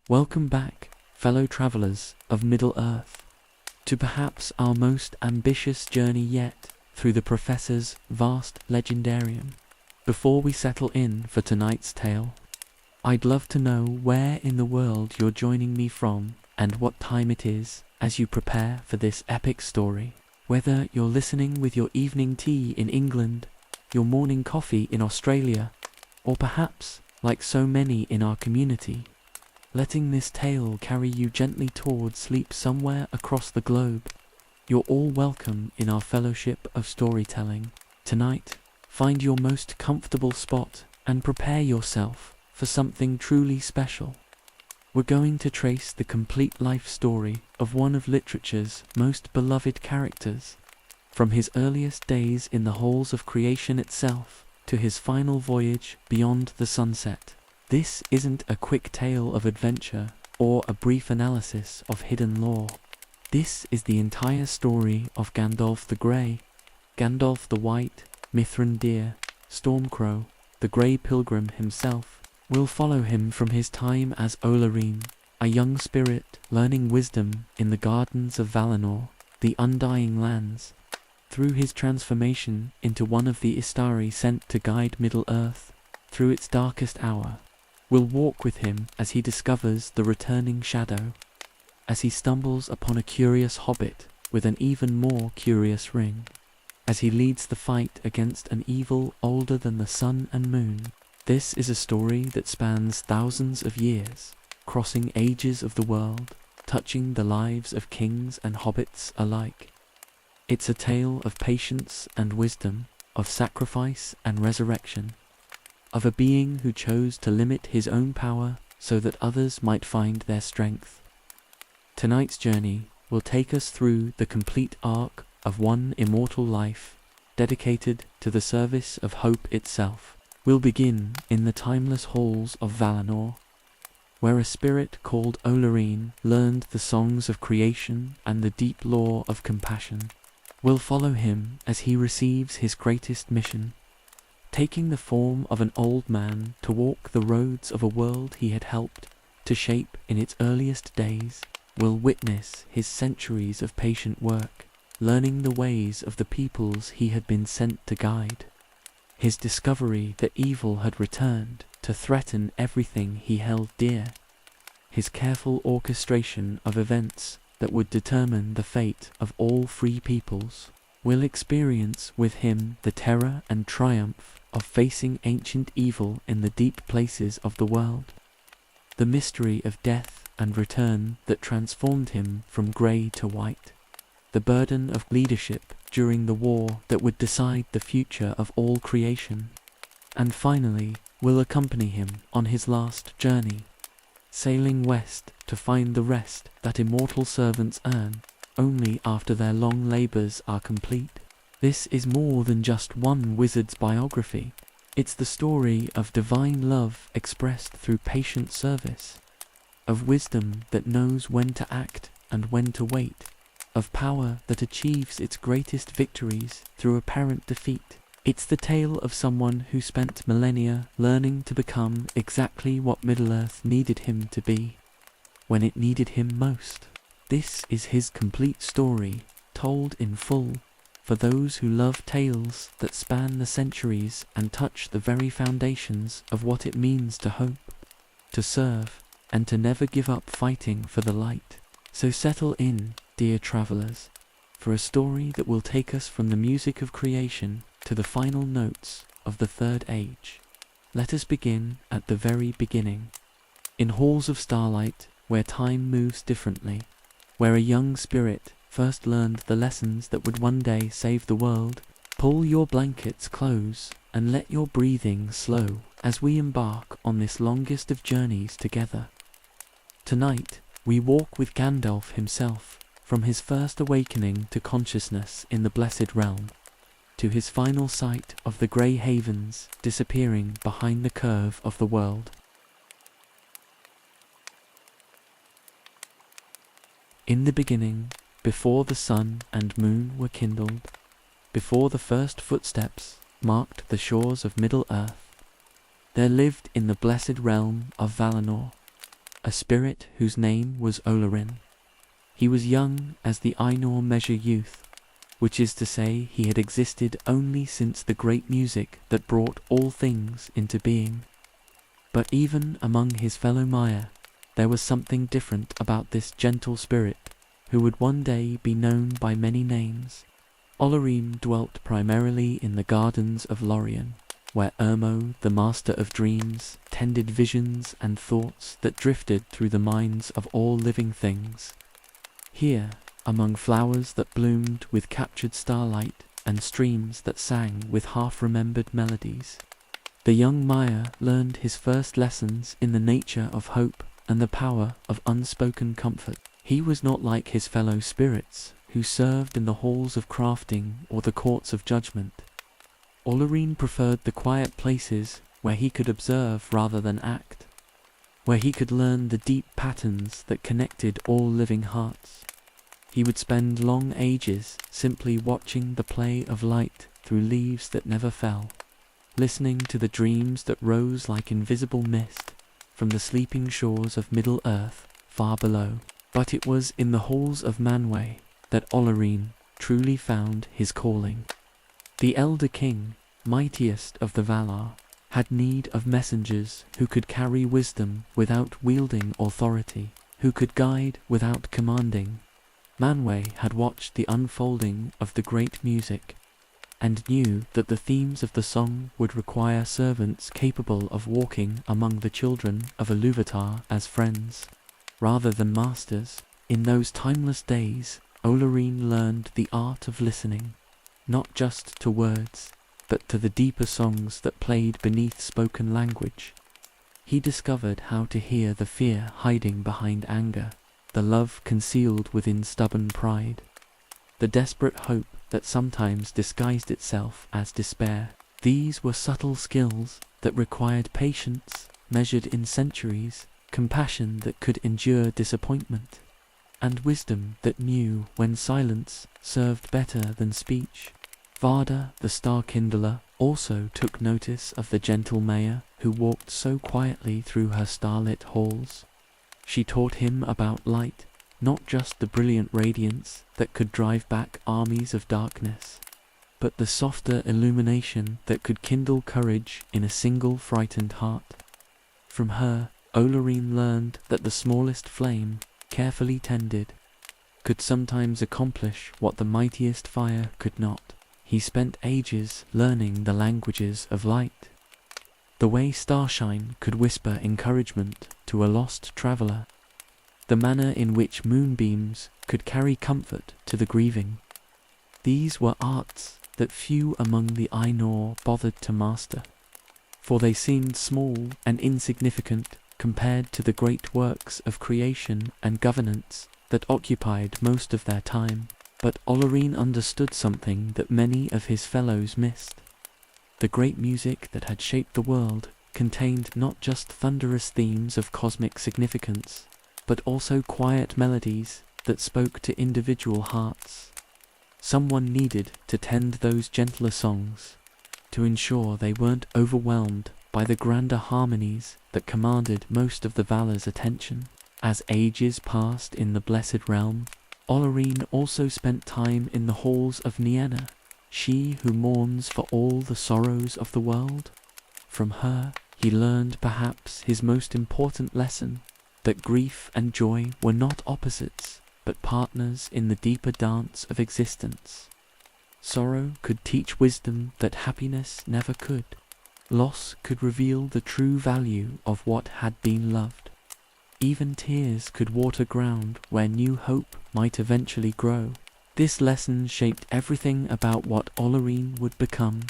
Welcome back, fellow travelers of Middle-earth, to perhaps our most ambitious journey yet through the Professor's vast legendarium. Before we settle in for tonight's tale, I'd love to know where in the world you're joining me from and what time it is as you prepare for this epic story. Whether you're listening with your evening tea in England, your morning coffee in Australia, or perhaps, like so many in our community, letting this tale carry you gently towards sleep somewhere across the globe, you're all welcome in our fellowship of storytelling. Tonight, find your most comfortable spot and prepare yourself for something truly special. We're going to trace the complete life story of one of literature's most beloved characters, from his earliest days in the halls of creation itself to his final voyage beyond the sunset. This isn't a quick tale of adventure or a brief analysis of hidden lore. This is the entire story of Gandalf the Grey, Gandalf the White, Mithrandir, Stormcrow, the Grey Pilgrim himself. We'll follow him from his time as Olórin, a young spirit learning wisdom in the gardens of Valinor, the Undying Lands, through his transformation into one of the Istari sent to guide Middle-earth through its darkest hour. We'll walk with him as he discovers the returning shadow, as he stumbles upon a curious hobbit with an even more curious ring, as he leads the fight against an evil older than the sun and moon. This is a story that spans thousands of years, crossing ages of the world, touching the lives of kings and hobbits alike. It's a tale of patience and wisdom, of sacrifice and resurrection, of a being who chose to limit his own power so that others might find their strength. Tonight's journey will take us through the complete arc of one immortal life, dedicated to the service of hope itself. We'll begin in the timeless halls of Valinor, where a spirit called Olórin learned the songs of creation and the deep lore of compassion. We'll follow him as he receives his greatest mission, taking the form of an old man to walk the roads of a world he had helped to shape in its earliest days. We'll witness his centuries of patient work, learning the ways of the peoples he had been sent to guide. His discovery that evil had returned to threaten everything he held dear. His careful orchestration of events that would determine the fate of all free peoples. We'll experience with him the terror and triumph of facing ancient evil in the deep places of the world. The mystery of death and return that transformed him from grey to white. The burden of leadership during the war that would decide the future of all creation. And finally, we'll accompany him on his last journey, sailing west to find the rest that immortal servants earn only after their long labors are complete. This is more than just one wizard's biography. It's the story of divine love expressed through patient service, of wisdom that knows when to act and when to wait, of power that achieves its greatest victories through apparent defeat. It's the tale of someone who spent millennia learning to become exactly what Middle-earth needed him to be, when it needed him most. This is his complete story, told in full, for those who love tales that span the centuries and touch the very foundations of what it means to hope, to serve, and to never give up fighting for the light. So settle in, dear travelers, for a story that will take us from the music of creation to the final notes of the Third Age. Let us begin at the very beginning, in halls of starlight where time moves differently, where a young spirit first learned the lessons that would one day save the world. Pull your blankets close and let your breathing slow as we embark on this longest of journeys together. Tonight, we walk with Gandalf himself, from his first awakening to consciousness in the Blessed Realm, to his final sight of the grey havens disappearing behind the curve of the world. In the beginning, before the sun and moon were kindled, before the first footsteps marked the shores of Middle-earth, there lived in the Blessed Realm of Valinor a spirit whose name was Olórin. He was young as the Ainur measure youth, which is to say he had existed only since the great music that brought all things into being. But even among his fellow Maya, there was something different about this gentle spirit, who would one day be known by many names. Olórin dwelt primarily in the gardens of Lorien, where Ermo, the master of dreams, tended visions and thoughts that drifted through the minds of all living things. Here, among flowers that bloomed with captured starlight and streams that sang with half-remembered melodies, the young Maya learned his first lessons in the nature of hope and the power of unspoken comfort. He was not like his fellow spirits, who served in the halls of crafting or the courts of judgment. Olórin preferred the quiet places where he could observe rather than act, where he could learn the deep patterns that connected all living hearts. He would spend long ages simply watching the play of light through leaves that never fell, listening to the dreams that rose like invisible mist from the sleeping shores of Middle-earth far below. But it was in the halls of Manwë that Olórin truly found his calling. The elder king, mightiest of the Valar, had need of messengers who could carry wisdom without wielding authority, who could guide without commanding. Manwë had watched the unfolding of the great music, and knew that the themes of the song would require servants capable of walking among the children of Ilúvatar as friends, rather than masters. In those timeless days, Olórin learned the art of listening, not just to words, but to the deeper songs that played beneath spoken language. He discovered how to hear the fear hiding behind anger, the love concealed within stubborn pride, the desperate hope that sometimes disguised itself as despair. These were subtle skills that required patience measured in centuries, compassion that could endure disappointment, and wisdom that knew when silence served better than speech. Varda, the star-kindler, also took notice of the gentle Maya who walked so quietly through her starlit halls. She taught him about light, not just the brilliant radiance that could drive back armies of darkness, but the softer illumination that could kindle courage in a single frightened heart. From her, Olórin learned that the smallest flame, carefully tended, could sometimes accomplish what the mightiest fire could not. He spent ages learning the languages of light, the way starshine could whisper encouragement to a lost traveler, the manner in which moonbeams could carry comfort to the grieving. These were arts that few among the Ainur bothered to master, for they seemed small and insignificant compared to the great works of creation and governance that occupied most of their time. But Olórin understood something that many of his fellows missed. The great music that had shaped the world contained not just thunderous themes of cosmic significance, but also quiet melodies that spoke to individual hearts. Someone needed to tend those gentler songs, to ensure they weren't overwhelmed by the grander harmonies that commanded most of the Valar's attention. As ages passed in the Blessed Realm, Olórin also spent time in the halls of Nienna, she who mourns for all the sorrows of the world. From her, he learned perhaps his most important lesson, that grief and joy were not opposites, but partners in the deeper dance of existence. Sorrow could teach wisdom that happiness never could. Loss could reveal the true value of what had been loved. Even tears could water ground where new hope might eventually grow. This lesson shaped everything about what Olórin would become.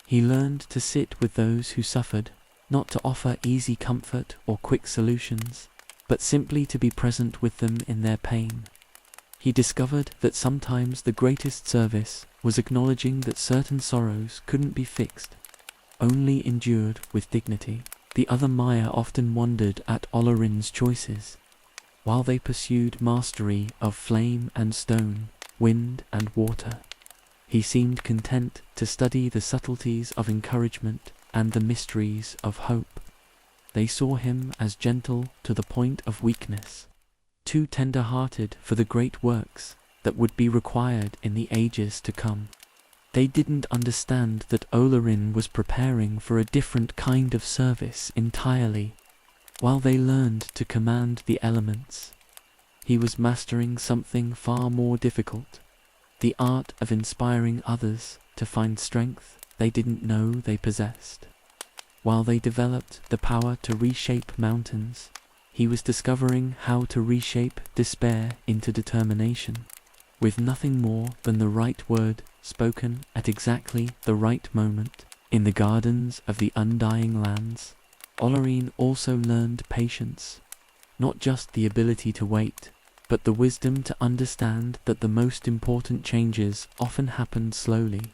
He learned to sit with those who suffered, not to offer easy comfort or quick solutions, but simply to be present with them in their pain. He discovered that sometimes the greatest service was acknowledging that certain sorrows couldn't be fixed, only endured with dignity. The other Maya often wondered at Olórin's choices. While they pursued mastery of flame and stone, wind and water, he seemed content to study the subtleties of encouragement and the mysteries of hope. They saw him as gentle to the point of weakness, too tender-hearted for the great works that would be required in the ages to come. They didn't understand that Olórin was preparing for a different kind of service entirely. While they learned to command the elements, he was mastering something far more difficult, the art of inspiring others to find strength they didn't know they possessed. While they developed the power to reshape mountains, he was discovering how to reshape despair into determination, with nothing more than the right word spoken at exactly the right moment. In the gardens of the Undying Lands, Olórin also learned patience, not just the ability to wait, but the wisdom to understand that the most important changes often happened slowly,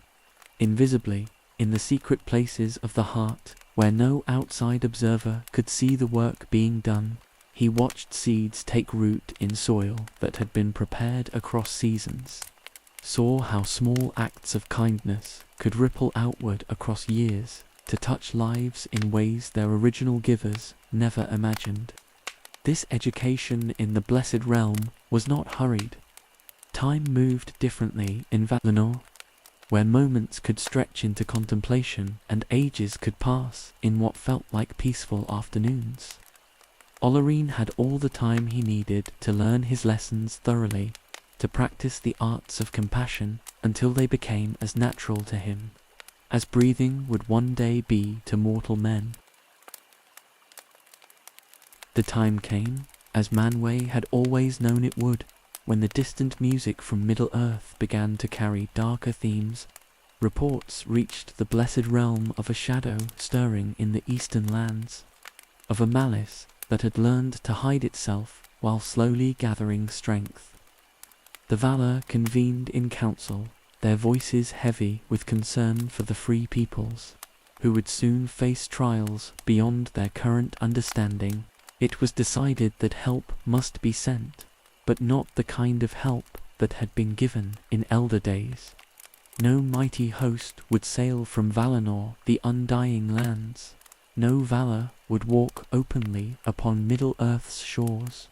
invisibly, in the secret places of the heart, where no outside observer could see the work being done. He watched seeds take root in soil that had been prepared across seasons, saw how small acts of kindness could ripple outward across years to touch lives in ways their original givers never imagined. This education in the Blessed Realm was not hurried. Time moved differently in Valinor, where moments could stretch into contemplation and ages could pass in what felt like peaceful afternoons. Olórin had all the time he needed to learn his lessons thoroughly, to practice the arts of compassion until they became as natural to him as breathing would one day be to mortal men. The time came, as Manwë had always known it would, when the distant music from Middle-earth began to carry darker themes. Reports reached the Blessed Realm of a shadow stirring in the eastern lands, of a malice that had learned to hide itself while slowly gathering strength. The Valar convened in council, their voices heavy with concern for the free peoples, who would soon face trials beyond their current understanding. It was decided that help must be sent, but not the kind of help that had been given in elder days. No mighty host would sail from Valinor, the Undying Lands. No Valar would walk openly upon Middle-earth's shores.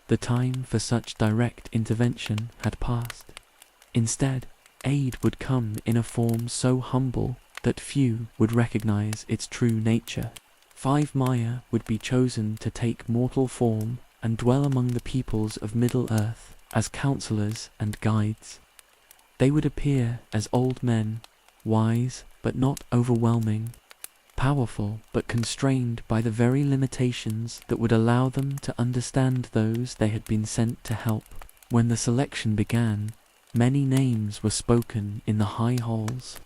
The time for such direct intervention had passed. Instead, aid would come in a form so humble that few would recognize its true nature. 5 Maiar would be chosen to take mortal form and dwell among the peoples of Middle-earth as counselors and guides. They would appear as old men, wise but not overwhelming, powerful but constrained by the very limitations that would allow them to understand those they had been sent to help. When the selection began, many names were spoken in the high halls.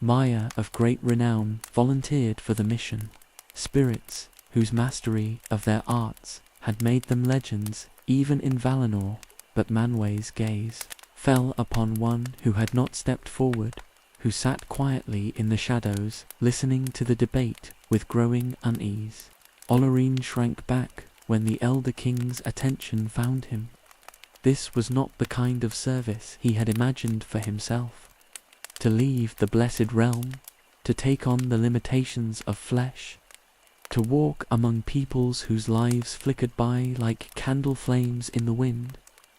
Maiar of great renown volunteered for the mission, spirits whose mastery of their arts had made them legends even in Valinor, but Manwë's gaze fell upon one who had not stepped forward, who sat quietly in the shadows, listening to the debate with growing unease. Olórin shrank back when the elder king's attention found him. This was not the kind of service he had imagined for himself. To leave the Blessed Realm, to take on the limitations of flesh, to walk among peoples whose lives flickered by like candle flames in the wind.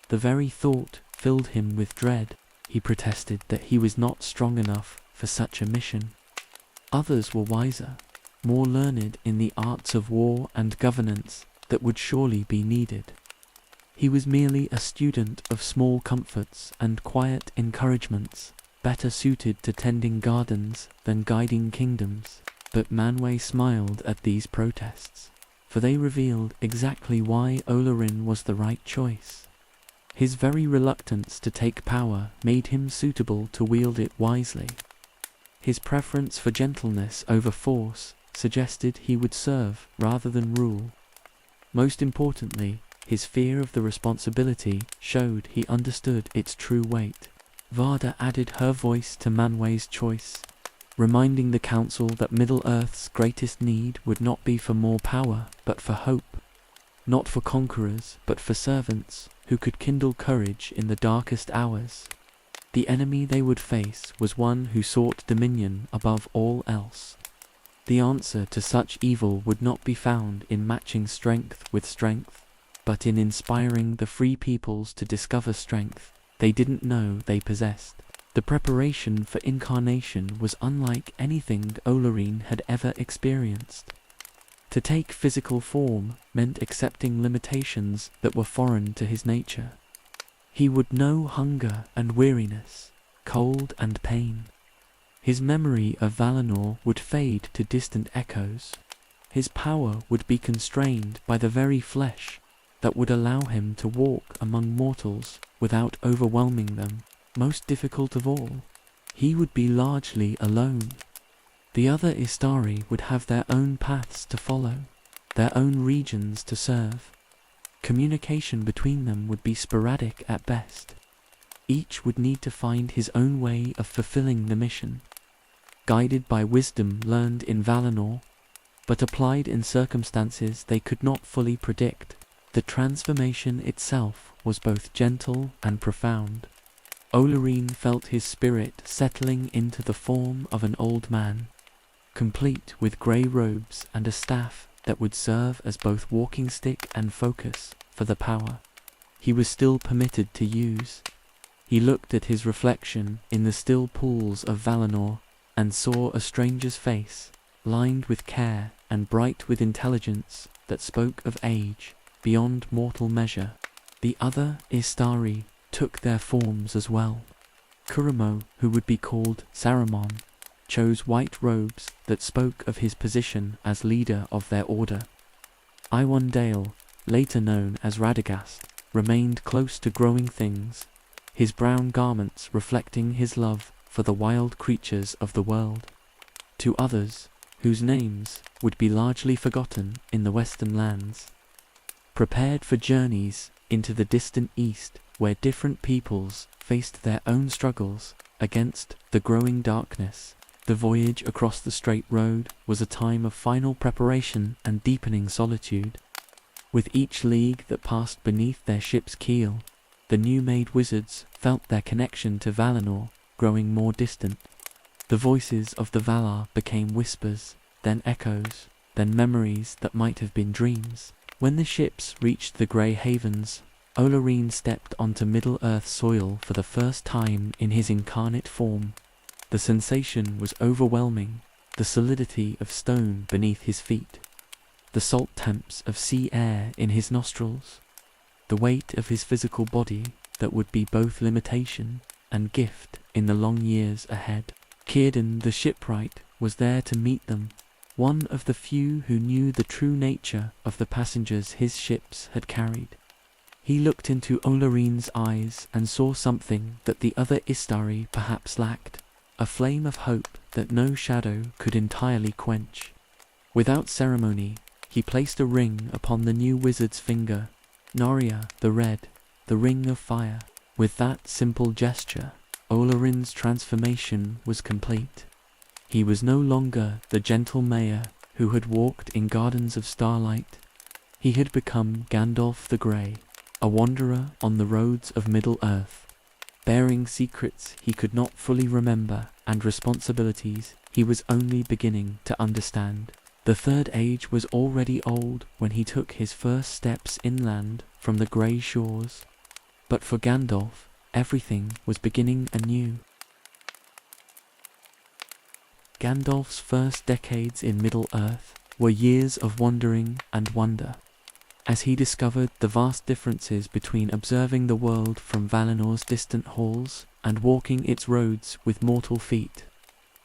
The very thought filled him with dread. He protested that he was not strong enough for such a mission. Others were wiser, more learned in the arts of war and governance that would surely be needed. He was merely a student of small comforts and quiet encouragements, better suited to tending gardens than guiding kingdoms. But Manwë smiled at these protests, for they revealed exactly why Olórin was the right choice. His very reluctance to take power made him suitable to wield it wisely. His preference for gentleness over force suggested he would serve rather than rule. Most importantly, his fear of the responsibility showed he understood its true weight. Varda added her voice to Manwë's choice, reminding the council that Middle-earth's greatest need would not be for more power, but for hope. Not for conquerors, but for servants who could kindle courage in the darkest hours. The enemy they would face was one who sought dominion above all else. The answer to such evil would not be found in matching strength with strength, but in inspiring the free peoples to discover strength they didn't know they possessed. The preparation for incarnation was unlike anything Olórin had ever experienced. To take physical form meant accepting limitations that were foreign to his nature. He would know hunger and weariness, cold and pain. His memory of Valinor would fade to distant echoes. His power would be constrained by the very flesh that would allow him to walk among mortals without overwhelming them. Most difficult of all, he would be largely alone. The other Istari would have their own paths to follow, their own regions to serve. Communication between them would be sporadic at best. Each would need to find his own way of fulfilling the mission, guided by wisdom learned in Valinor, but applied in circumstances they could not fully predict. The transformation itself was both gentle and profound. Olórin felt his spirit settling into the form of an old man, complete with grey robes and a staff that would serve as both walking stick and focus for the power he was still permitted to use. He looked at his reflection in the still pools of Valinor and saw a stranger's face, lined with care and bright with intelligence that spoke of age beyond mortal measure. The other Istari took their forms as well. Kuramo, who would be called Saruman, chose white robes that spoke of his position as leader of their order. Iwandale, later known as Radagast, remained close to growing things, his brown garments reflecting his love for the wild creatures of the world. To others, whose names would be largely forgotten in the western lands, prepared for journeys into the distant east where different peoples faced their own struggles against the growing darkness. The voyage across the straight road was a time of final preparation and deepening solitude. With each league that passed beneath their ship's keel, the new-made wizards felt their connection to Valinor growing more distant. The voices of the Valar became whispers, then echoes, then memories that might have been dreams. When the ships reached the Grey Havens, Olórin stepped onto Middle-earth soil for the first time in his incarnate form. The sensation was overwhelming, the solidity of stone beneath his feet, the salt temps of sea air in his nostrils, the weight of his physical body that would be both limitation and gift in the long years ahead. Círdan the shipwright was there to meet them, one of the few who knew the true nature of the passengers his ships had carried. He looked into Olórin's eyes and saw something that the other Istari perhaps lacked, a flame of hope that no shadow could entirely quench. Without ceremony, he placed a ring upon the new wizard's finger, Noria the Red, the Ring of Fire. With that simple gesture, Olórin's transformation was complete. He was no longer the gentle mayor who had walked in gardens of starlight. He had become Gandalf the Grey, a wanderer on the roads of Middle-earth, bearing secrets he could not fully remember and responsibilities he was only beginning to understand. The Third Age was already old when he took his first steps inland from the grey shores, but for Gandalf, everything was beginning anew. Gandalf's first decades in Middle-earth were years of wandering and wonder, as he discovered the vast differences between observing the world from Valinor's distant halls and walking its roads with mortal feet.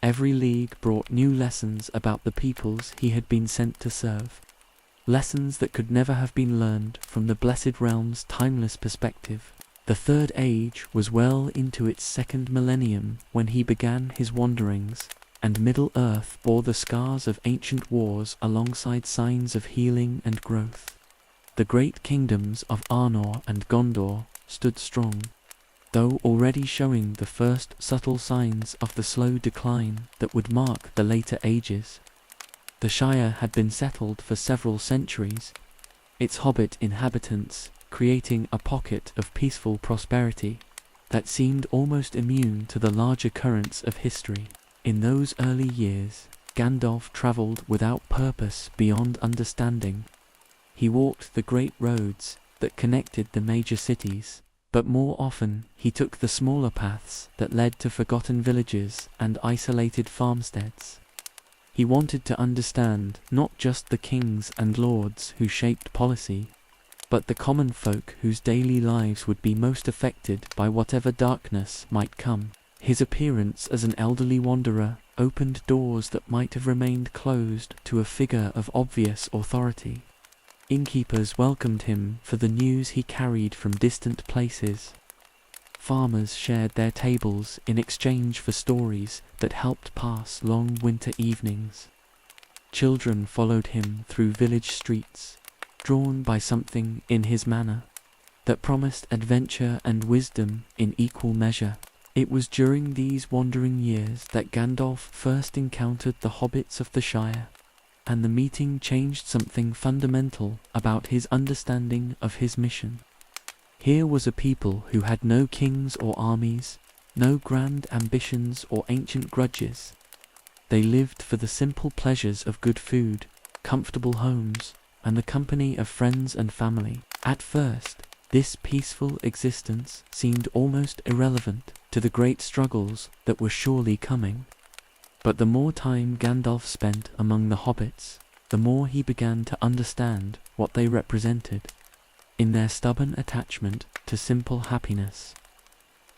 Every league brought new lessons about the peoples he had been sent to serve, lessons that could never have been learned from the Blessed Realm's timeless perspective. The Third Age was well into its second millennium when he began his wanderings, and Middle-earth bore the scars of ancient wars alongside signs of healing and growth. The great kingdoms of Arnor and Gondor stood strong, though already showing the first subtle signs of the slow decline that would mark the later ages. The Shire had been settled for several centuries, its hobbit inhabitants creating a pocket of peaceful prosperity that seemed almost immune to the larger currents of history. In those early years, Gandalf travelled without purpose beyond understanding. He walked the great roads that connected the major cities, but more often he took the smaller paths that led to forgotten villages and isolated farmsteads. He wanted to understand not just the kings and lords who shaped policy, but the common folk whose daily lives would be most affected by whatever darkness might come. His appearance as an elderly wanderer opened doors that might have remained closed to a figure of obvious authority. Innkeepers welcomed him for the news he carried from distant places. Farmers shared their tables in exchange for stories that helped pass long winter evenings. Children followed him through village streets, drawn by something in his manner that promised adventure and wisdom in equal measure. It was during these wandering years that Gandalf first encountered the hobbits of the Shire, and the meeting changed something fundamental about his understanding of his mission. Here was a people who had no kings or armies, no grand ambitions or ancient grudges. They lived for the simple pleasures of good food, comfortable homes, and the company of friends and family. At first, this peaceful existence seemed almost irrelevant to the great struggles that were surely coming. But the more time Gandalf spent among the hobbits, the more he began to understand what they represented, in their stubborn attachment to simple happiness,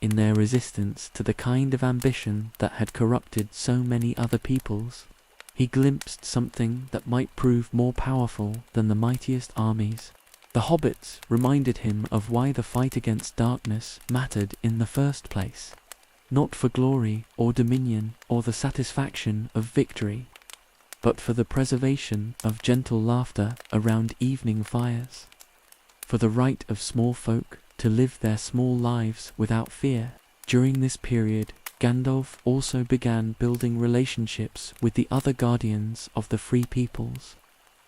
in their resistance to the kind of ambition that had corrupted so many other peoples. He glimpsed something that might prove more powerful than the mightiest armies. The hobbits reminded him of why the fight against darkness mattered in the first place. Not for glory or dominion or the satisfaction of victory, but for the preservation of gentle laughter around evening fires, for the right of small folk to live their small lives without fear. During this period, Gandalf also began building relationships with the other guardians of the Free Peoples.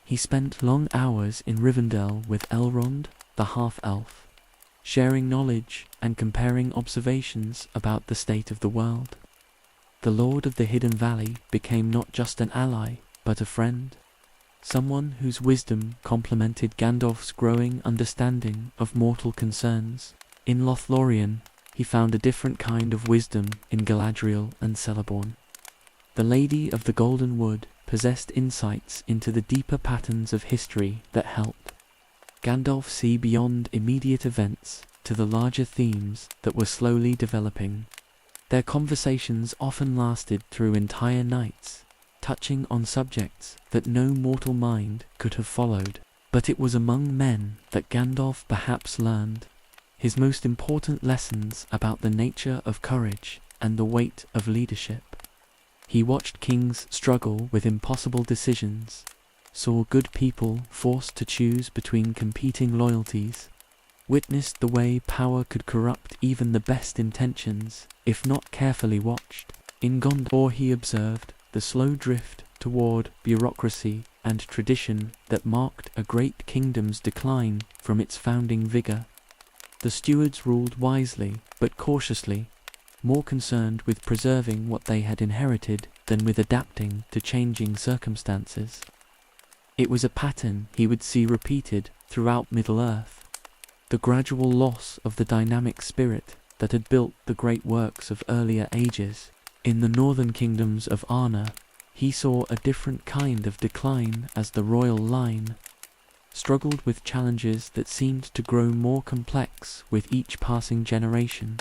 He spent long hours in Rivendell with Elrond, the half-elf, sharing knowledge and comparing observations about the state of the world. The Lord of the Hidden Valley became not just an ally, but a friend, someone whose wisdom complemented Gandalf's growing understanding of mortal concerns. In Lothlorien, he found a different kind of wisdom in Galadriel and Celeborn. The Lady of the Golden Wood possessed insights into the deeper patterns of history that helped Gandalf see beyond immediate events to the larger themes that were slowly developing. Their conversations often lasted through entire nights, touching on subjects that no mortal mind could have followed. But it was among men that Gandalf perhaps learned his most important lessons about the nature of courage and the weight of leadership. He watched kings struggle with impossible decisions, saw good people forced to choose between competing loyalties, witnessed the way power could corrupt even the best intentions, if not carefully watched. In Gondor he observed the slow drift toward bureaucracy and tradition that marked a great kingdom's decline from its founding vigor. The stewards ruled wisely, but cautiously, more concerned with preserving what they had inherited than with adapting to changing circumstances. It was a pattern he would see repeated throughout Middle-earth, the gradual loss of the dynamic spirit that had built the great works of earlier ages. In the northern kingdoms of Arna, he saw a different kind of decline as the royal line struggled with challenges that seemed to grow more complex with each passing generation.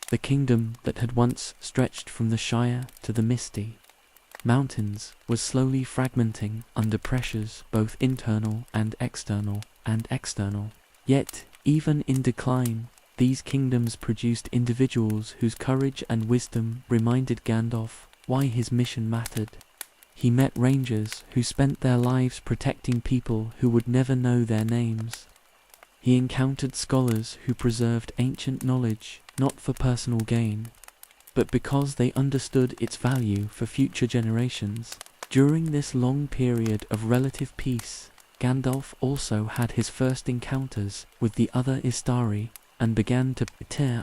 The kingdom that had once stretched from the Shire to the Misty Mountains was slowly fragmenting under pressures both internal and external. Yet, even in decline, these kingdoms produced individuals whose courage and wisdom reminded Gandalf why his mission mattered. He met rangers who spent their lives protecting people who would never know their names. He encountered scholars who preserved ancient knowledge not for personal gain, but because they understood its value for future generations. During this long period of relative peace, Gandalf also had his first encounters with the other Istari and began to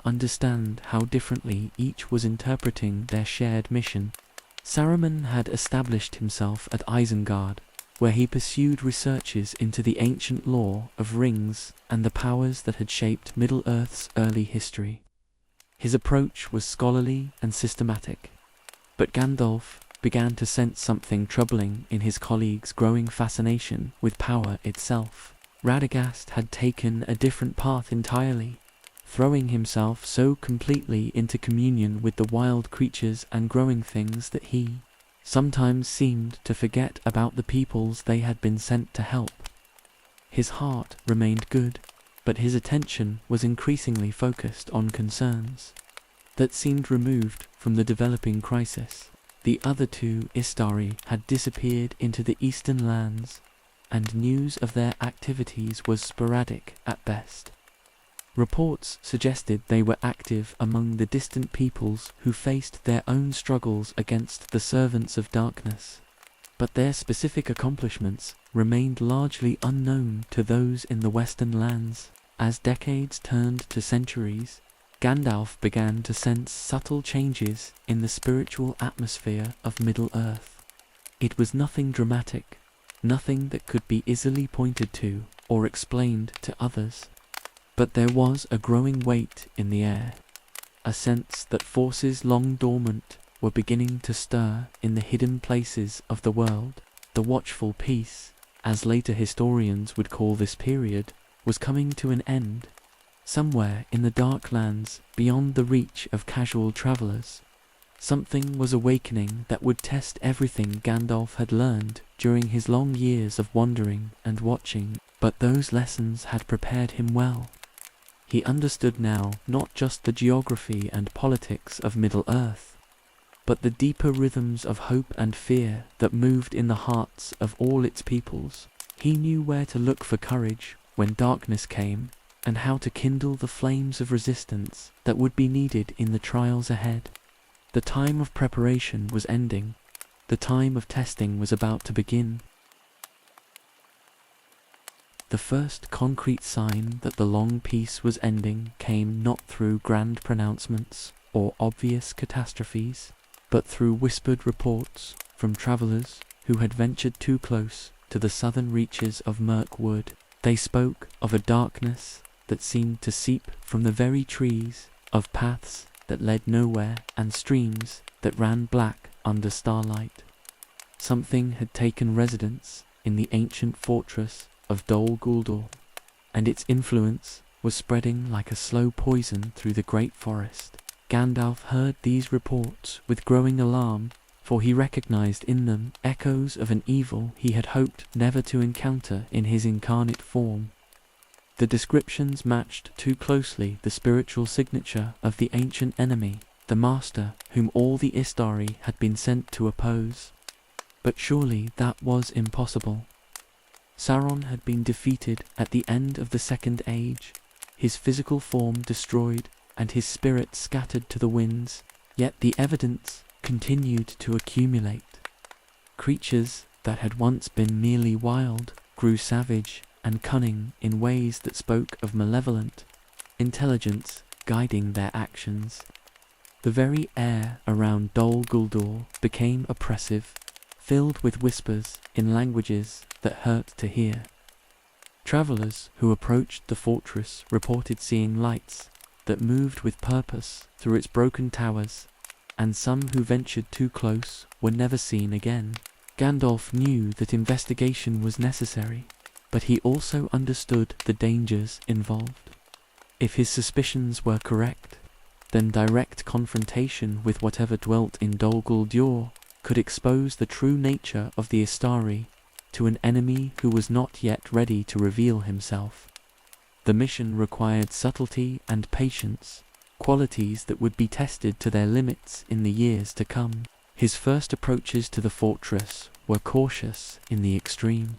understand how differently each was interpreting their shared mission. Saruman had established himself at Isengard, where he pursued researches into the ancient lore of rings and the powers that had shaped Middle-earth's early history. His approach was scholarly and systematic, but Gandalf began to sense something troubling in his colleague's growing fascination with power itself. Radagast had taken a different path entirely, throwing himself so completely into communion with the wild creatures and growing things that he sometimes seemed to forget about the peoples they had been sent to help. His heart remained good, but his attention was increasingly focused on concerns that seemed removed from the developing crisis. The other two Istari had disappeared into the eastern lands, and news of their activities was sporadic at best. Reports suggested they were active among the distant peoples who faced their own struggles against the servants of darkness, but their specific accomplishments remained largely unknown to those in the western lands. As decades turned to centuries, Gandalf began to sense subtle changes in the spiritual atmosphere of Middle-earth. It was nothing dramatic, nothing that could be easily pointed to or explained to others. But there was a growing weight in the air, a sense that forces long dormant were beginning to stir in the hidden places of the world. The watchful peace, as later historians would call this period, was coming to an end. Somewhere in the dark lands beyond the reach of casual travelers, something was awakening that would test everything Gandalf had learned during his long years of wandering and watching. But those lessons had prepared him well. He understood now not just the geography and politics of Middle-earth, but the deeper rhythms of hope and fear that moved in the hearts of all its peoples. He knew where to look for courage when darkness came, and how to kindle the flames of resistance that would be needed in the trials ahead. The time of preparation was ending. The time of testing was about to begin. The first concrete sign that the long peace was ending came not through grand pronouncements or obvious catastrophes, but through whispered reports from travelers who had ventured too close to the southern reaches of Mirkwood. They spoke of a darkness that seemed to seep from the very trees, of paths that led nowhere and streams that ran black under starlight. Something had taken residence in the ancient fortress of Dol Guldur, and its influence was spreading like a slow poison through the great forest. Gandalf heard these reports with growing alarm, for he recognized in them echoes of an evil he had hoped never to encounter in his incarnate form. The descriptions matched too closely the spiritual signature of the ancient enemy, the master whom all the Istari had been sent to oppose. But surely that was impossible. Sauron had been defeated at the end of the Second Age, his physical form destroyed and his spirit scattered to the winds, yet the evidence continued to accumulate. Creatures that had once been merely wild grew savage and cunning in ways that spoke of malevolent intelligence guiding their actions. The very air around Dol Guldur became oppressive, filled with whispers in languages that hurt to hear. Travelers who approached the fortress reported seeing lights that moved with purpose through its broken towers, and some who ventured too close were never seen again. Gandalf knew that investigation was necessary, but he also understood the dangers involved. If his suspicions were correct, then direct confrontation with whatever dwelt in Dol Guldur could expose the true nature of the Istari to an enemy who was not yet ready to reveal himself. The mission required subtlety and patience, qualities that would be tested to their limits in the years to come. His first approaches to the fortress were cautious in the extreme.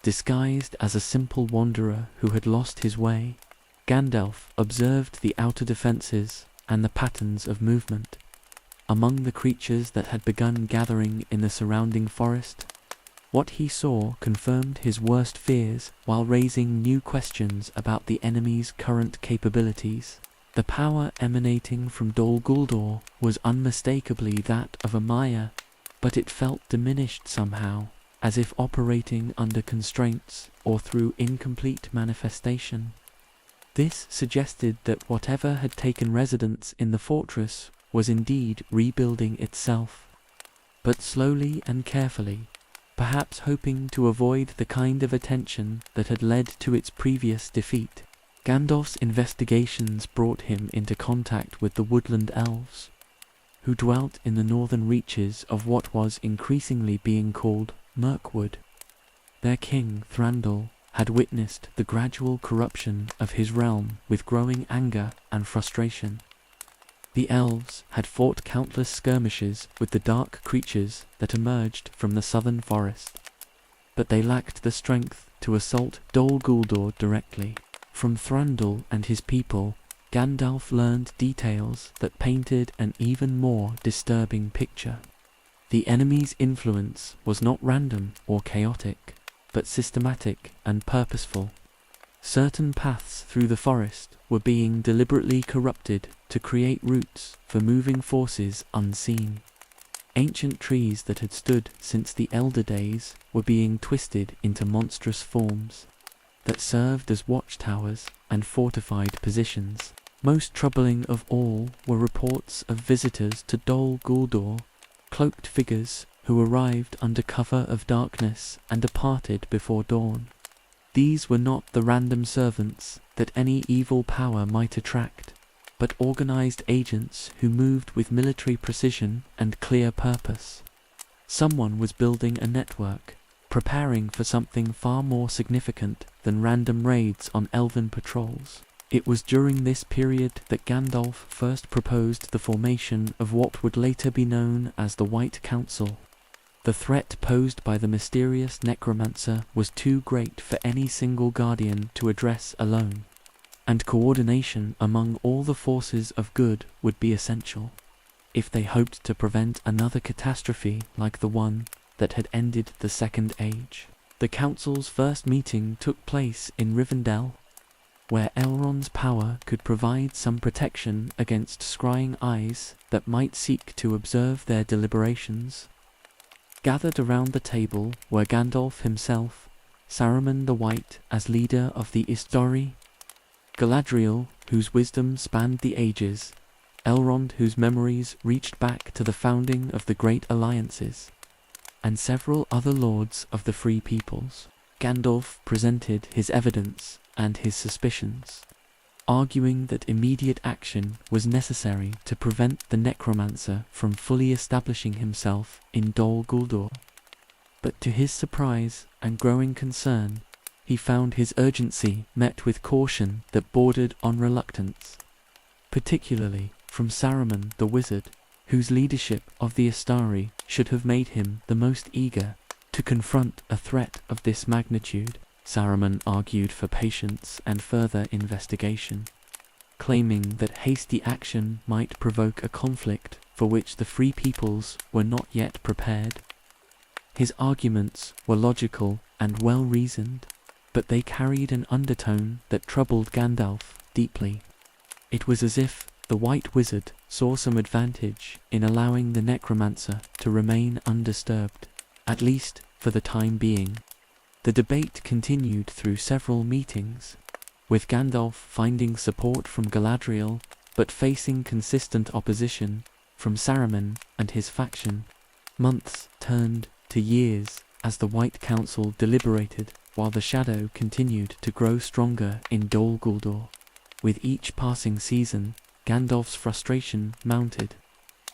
Disguised as a simple wanderer who had lost his way, Gandalf observed the outer defences and the patterns of movement. Among the creatures that had begun gathering in the surrounding forest, what he saw confirmed his worst fears while raising new questions about the enemy's current capabilities. The power emanating from Dol Guldur was unmistakably that of a Maya, but it felt diminished somehow, as if operating under constraints or through incomplete manifestation. This suggested that whatever had taken residence in the fortress was indeed rebuilding itself, but slowly and carefully, perhaps hoping to avoid the kind of attention that had led to its previous defeat. Gandalf's investigations brought him into contact with the woodland elves, who dwelt in the northern reaches of what was increasingly being called Mirkwood. Their king, Thranduil, had witnessed the gradual corruption of his realm with growing anger and frustration. The elves had fought countless skirmishes with the dark creatures that emerged from the southern forest, but they lacked the strength to assault Dol Guldur directly. From Thranduil and his people, Gandalf learned details that painted an even more disturbing picture. The enemy's influence was not random or chaotic, but systematic and purposeful. Certain paths through the forest were being deliberately corrupted to create routes for moving forces unseen. Ancient trees that had stood since the Elder Days were being twisted into monstrous forms that served as watchtowers and fortified positions. Most troubling of all were reports of visitors to Dol Guldur, cloaked figures who arrived under cover of darkness and departed before dawn. These were not the random servants that any evil power might attract, but organized agents who moved with military precision and clear purpose. Someone was building a network, preparing for something far more significant than random raids on elven patrols. It was during this period that Gandalf first proposed the formation of what would later be known as the White Council. The threat posed by the mysterious necromancer was too great for any single guardian to address alone, and coordination among all the forces of good would be essential, if they hoped to prevent another catastrophe like the one that had ended the Second Age. The Council's first meeting took place in Rivendell, where Elrond's power could provide some protection against scrying eyes that might seek to observe their deliberations. Gathered around the table were Gandalf himself, Saruman the White as leader of the Istari, Galadriel, whose wisdom spanned the ages, Elrond, whose memories reached back to the founding of the Great Alliances, and several other lords of the Free Peoples. Gandalf presented his evidence and his suspicions, arguing that immediate action was necessary to prevent the necromancer from fully establishing himself in Dol Guldur. But to his surprise and growing concern, he found his urgency met with caution that bordered on reluctance, particularly from Saruman the wizard, whose leadership of the Istari should have made him the most eager to confront a threat of this magnitude. Saruman argued for patience and further investigation, claiming that hasty action might provoke a conflict for which the Free Peoples were not yet prepared. His arguments were logical and well-reasoned, but they carried an undertone that troubled Gandalf deeply. It was as if the White Wizard saw some advantage in allowing the necromancer to remain undisturbed, at least for the time being. The debate continued through several meetings, with Gandalf finding support from Galadriel, but facing consistent opposition from Saruman and his faction. Months turned to years as the White Council deliberated, while the shadow continued to grow stronger in Dol Guldur. With each passing season, Gandalf's frustration mounted,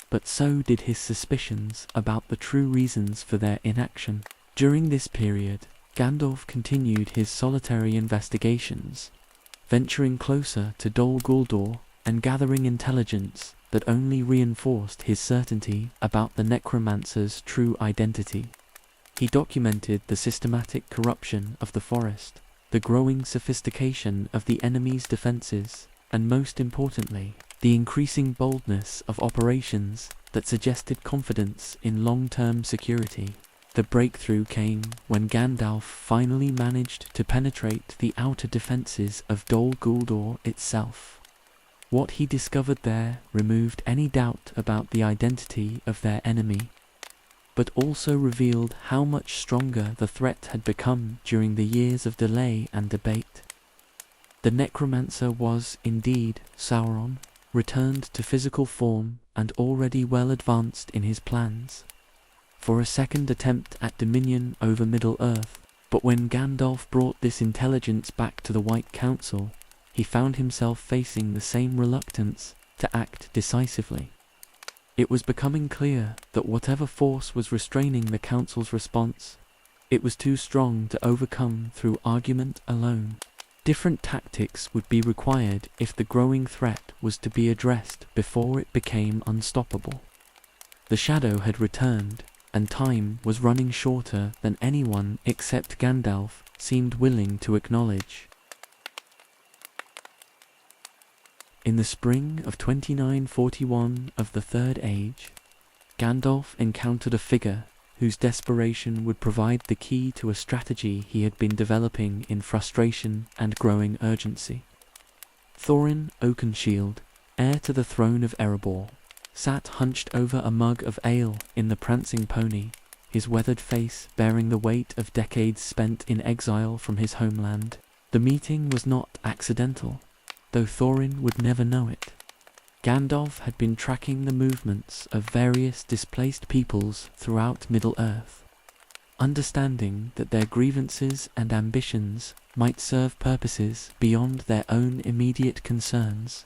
but so did his suspicions about the true reasons for their inaction. During this period, Gandalf continued his solitary investigations, venturing closer to Dol Guldur and gathering intelligence that only reinforced his certainty about the necromancer's true identity. He documented the systematic corruption of the forest, the growing sophistication of the enemy's defenses, and most importantly, the increasing boldness of operations that suggested confidence in long-term security. The breakthrough came when Gandalf finally managed to penetrate the outer defenses of Dol Guldur itself. What he discovered there removed any doubt about the identity of their enemy, but also revealed how much stronger the threat had become during the years of delay and debate. The necromancer was, indeed, Sauron, returned to physical form and already well advanced in his plans for a second attempt at dominion over Middle-earth. But when Gandalf brought this intelligence back to the White Council, he found himself facing the same reluctance to act decisively. It was becoming clear that whatever force was restraining the Council's response, it was too strong to overcome through argument alone. Different tactics would be required if the growing threat was to be addressed before it became unstoppable. The shadow had returned, and time was running shorter than anyone except Gandalf seemed willing to acknowledge. In the spring of 2941 of the Third Age, Gandalf encountered a figure whose desperation would provide the key to a strategy he had been developing in frustration and growing urgency. Thorin Oakenshield, heir to the throne of Erebor, sat hunched over a mug of ale in the Prancing Pony, his weathered face bearing the weight of decades spent in exile from his homeland. The meeting was not accidental, though Thorin would never know it. Gandalf had been tracking the movements of various displaced peoples throughout Middle-earth, understanding that their grievances and ambitions might serve purposes beyond their own immediate concerns.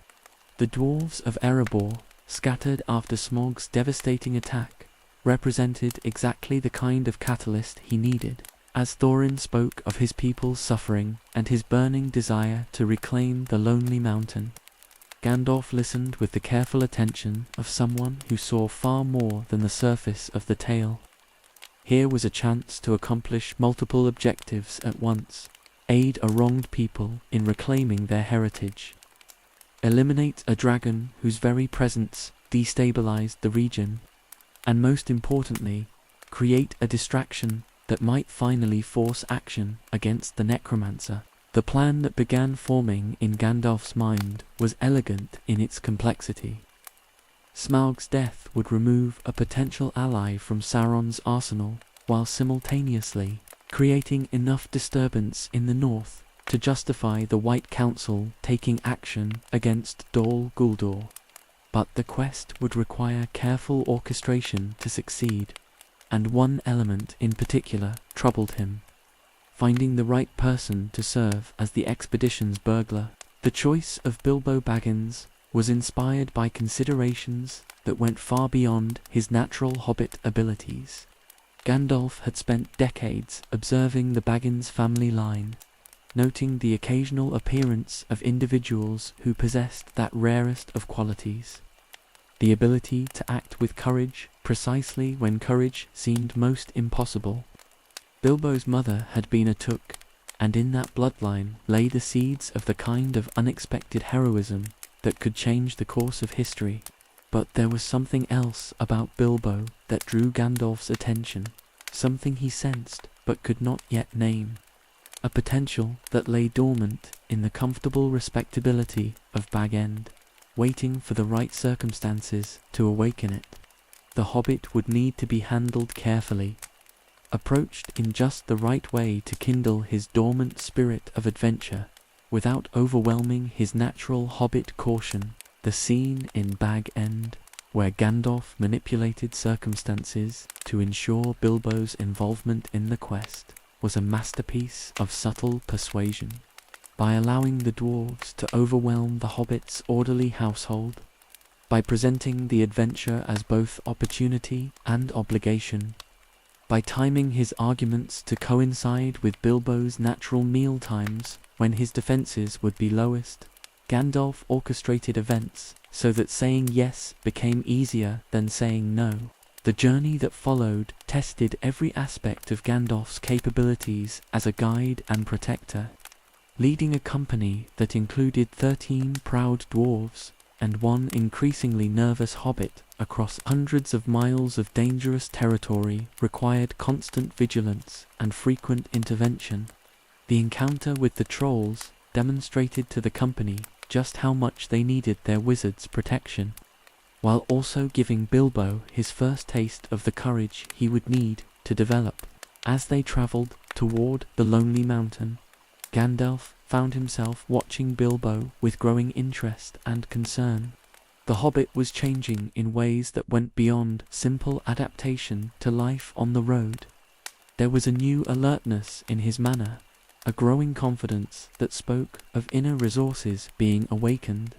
The dwarves of Erebor, scattered after Smaug's devastating attack, represented exactly the kind of catalyst he needed. As Thorin spoke of his people's suffering and his burning desire to reclaim the lonely mountain, Gandalf listened with the careful attention of someone who saw far more than the surface of the tale. Here was a chance to accomplish multiple objectives at once: aid a wronged people in reclaiming their heritage, eliminate a dragon whose very presence destabilized the region, and most importantly, create a distraction that might finally force action against the necromancer. The plan that began forming in Gandalf's mind was elegant in its complexity. Smaug's death would remove a potential ally from Sauron's arsenal, while simultaneously creating enough disturbance in the north to justify the White Council taking action against Dol Guldur. But the quest would require careful orchestration to succeed, and one element in particular troubled him: finding the right person to serve as the expedition's burglar. The choice of Bilbo Baggins was inspired by considerations that went far beyond his natural hobbit abilities. Gandalf had spent decades observing the Baggins family line, noting the occasional appearance of individuals who possessed that rarest of qualities: the ability to act with courage precisely when courage seemed most impossible. Bilbo's mother had been a Took, and in that bloodline lay the seeds of the kind of unexpected heroism that could change the course of history. But there was something else about Bilbo that drew Gandalf's attention, something he sensed but could not yet name, a potential that lay dormant in the comfortable respectability of Bag End, waiting for the right circumstances to awaken it. The hobbit would need to be handled carefully, approached in just the right way to kindle his dormant spirit of adventure, without overwhelming his natural hobbit caution. The scene in Bag End, where Gandalf manipulated circumstances to ensure Bilbo's involvement in the quest, was a masterpiece of subtle persuasion. By allowing the dwarves to overwhelm the hobbit's orderly household, by presenting the adventure as both opportunity and obligation, by timing his arguments to coincide with Bilbo's natural meal times when his defenses would be lowest, Gandalf orchestrated events so that saying yes became easier than saying no. The journey that followed tested every aspect of Gandalf's capabilities as a guide and protector. Leading a company that included 13 proud dwarves and one increasingly nervous hobbit across hundreds of miles of dangerous territory required constant vigilance and frequent intervention. The encounter with the trolls demonstrated to the company just how much they needed their wizard's protection. while also giving Bilbo his first taste of the courage he would need to develop. As they travelled toward the Lonely Mountain, Gandalf found himself watching Bilbo with growing interest and concern. The hobbit was changing in ways that went beyond simple adaptation to life on the road. There was a new alertness in his manner, a growing confidence that spoke of inner resources being awakened.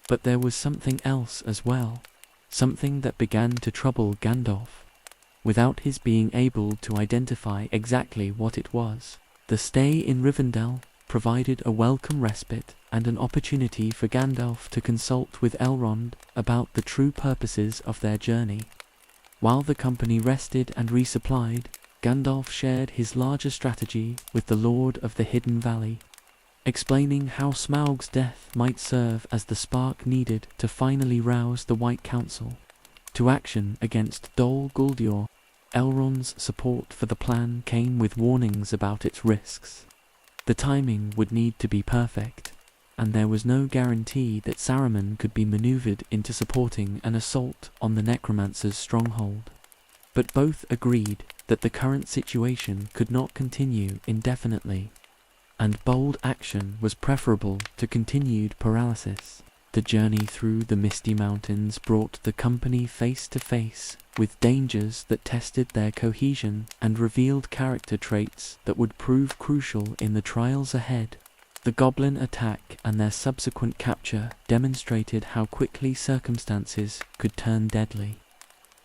But there was something else as well, something that began to trouble Gandalf, without his being able to identify exactly what it was. The stay in Rivendell provided a welcome respite and an opportunity for Gandalf to consult with Elrond about the true purposes of their journey. While the company rested and resupplied, Gandalf shared his larger strategy with the Lord of the Hidden Valley, explaining how Smaug's death might serve as the spark needed to finally rouse the White Council to action against Dol Guldur. Elrond's support for the plan came with warnings about its risks. The timing would need to be perfect, and there was no guarantee that Saruman could be maneuvered into supporting an assault on the necromancer's stronghold. But both agreed that the current situation could not continue indefinitely, and bold action was preferable to continued paralysis. The journey through the Misty Mountains brought the company face to face with dangers that tested their cohesion and revealed character traits that would prove crucial in the trials ahead. The goblin attack and their subsequent capture demonstrated how quickly circumstances could turn deadly,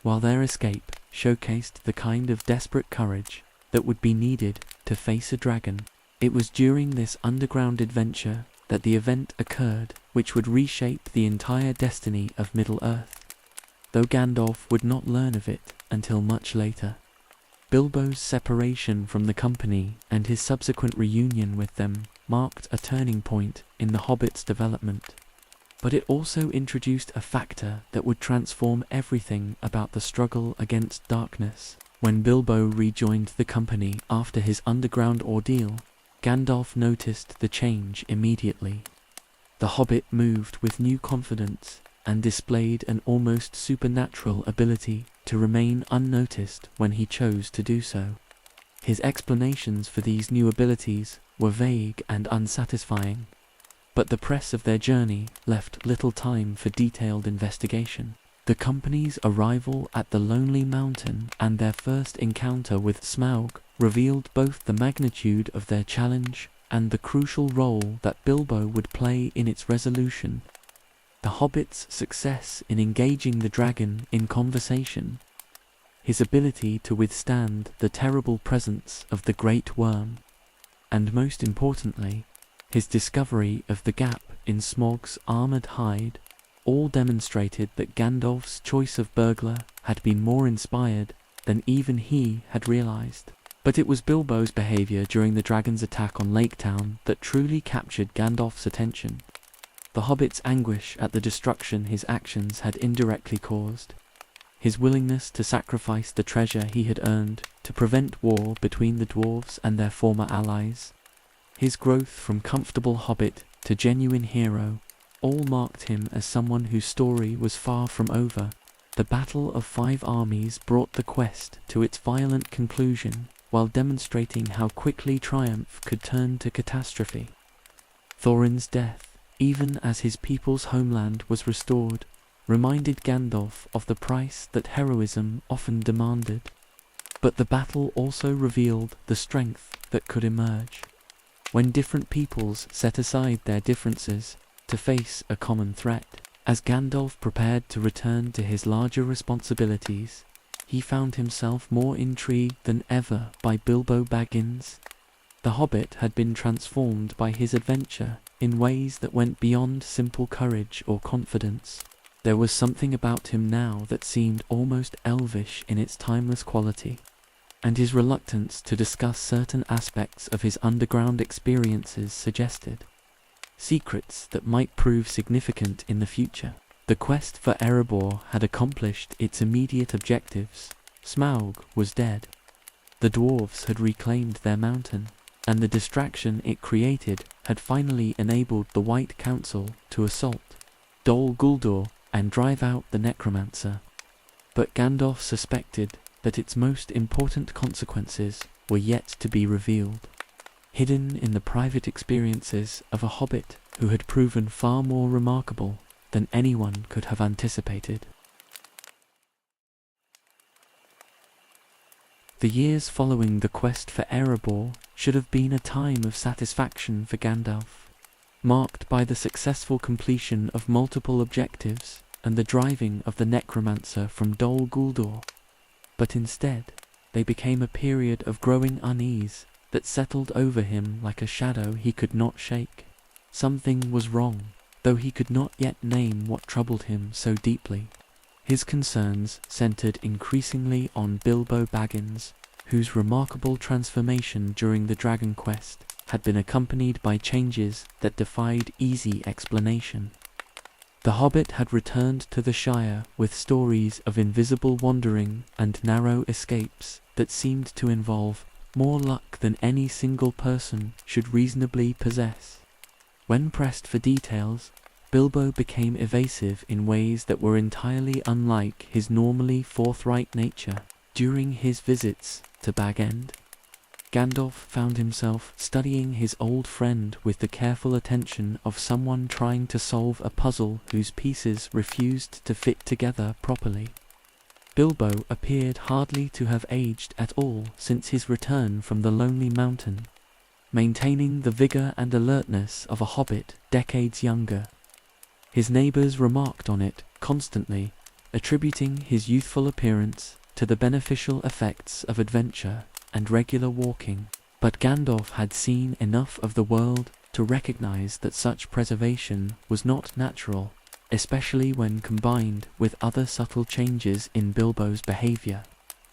while their escape showcased the kind of desperate courage that would be needed to face a dragon. It was during this underground adventure that the event occurred which would reshape the entire destiny of Middle-earth, though Gandalf would not learn of it until much later. Bilbo's separation from the company and his subsequent reunion with them marked a turning point in the Hobbit's development, but it also introduced a factor that would transform everything about the struggle against darkness. When Bilbo rejoined the company after his underground ordeal, Gandalf noticed the change immediately. The hobbit moved with new confidence and displayed an almost supernatural ability to remain unnoticed when he chose to do so. His explanations for these new abilities were vague and unsatisfying, but the press of their journey left little time for detailed investigation. The company's arrival at the Lonely Mountain and their first encounter with Smaug revealed both the magnitude of their challenge and the crucial role that Bilbo would play in its resolution. The hobbit's success in engaging the dragon in conversation, his ability to withstand the terrible presence of the Great Worm, and most importantly, his discovery of the gap in Smaug's armoured hide, all demonstrated that Gandalf's choice of burglar had been more inspired than even he had realised. But it was Bilbo's behaviour during the dragon's attack on Lake Town that truly captured Gandalf's attention. The hobbit's anguish at the destruction his actions had indirectly caused, his willingness to sacrifice the treasure he had earned to prevent war between the dwarves and their former allies, his growth from comfortable hobbit to genuine hero, all marked him as someone whose story was far from over. The Battle of Five Armies brought the quest to its violent conclusion, while demonstrating how quickly triumph could turn to catastrophe. Thorin's death, even as his people's homeland was restored, reminded Gandalf of the price that heroism often demanded. But the battle also revealed the strength that could emerge when different peoples set aside their differences to face a common threat. As Gandalf prepared to return to his larger responsibilities, he found himself more intrigued than ever by Bilbo Baggins. The hobbit had been transformed by his adventure in ways that went beyond simple courage or confidence. There was something about him now that seemed almost elvish in its timeless quality, and his reluctance to discuss certain aspects of his underground experiences suggested secrets that might prove significant in the future. The quest for Erebor had accomplished its immediate objectives. Smaug was dead. The dwarves had reclaimed their mountain, and the distraction it created had finally enabled the White Council to assault Dol Guldur and drive out the necromancer. But Gandalf suspected that its most important consequences were yet to be revealed, hidden in the private experiences of a hobbit who had proven far more remarkable than anyone could have anticipated. The years following the quest for Erebor should have been a time of satisfaction for Gandalf, marked by the successful completion of multiple objectives and the driving of the necromancer from Dol Guldur. But instead, they became a period of growing unease that settled over him like a shadow he could not shake. Something was wrong, though he could not yet name what troubled him so deeply. His concerns centered increasingly on Bilbo Baggins, whose remarkable transformation during the Dragon Quest had been accompanied by changes that defied easy explanation. The Hobbit had returned to the Shire with stories of invisible wandering and narrow escapes that seemed to involve more luck than any single person should reasonably possess. When pressed for details, Bilbo became evasive in ways that were entirely unlike his normally forthright nature. During his visits to Bag End, Gandalf found himself studying his old friend with the careful attention of someone trying to solve a puzzle whose pieces refused to fit together properly. Bilbo appeared hardly to have aged at all since his return from the Lonely Mountain, maintaining the vigor and alertness of a hobbit decades younger. His neighbors remarked on it constantly, attributing his youthful appearance to the beneficial effects of adventure and regular walking. But Gandalf had seen enough of the world to recognize that such preservation was not natural, especially when combined with other subtle changes in Bilbo's behavior.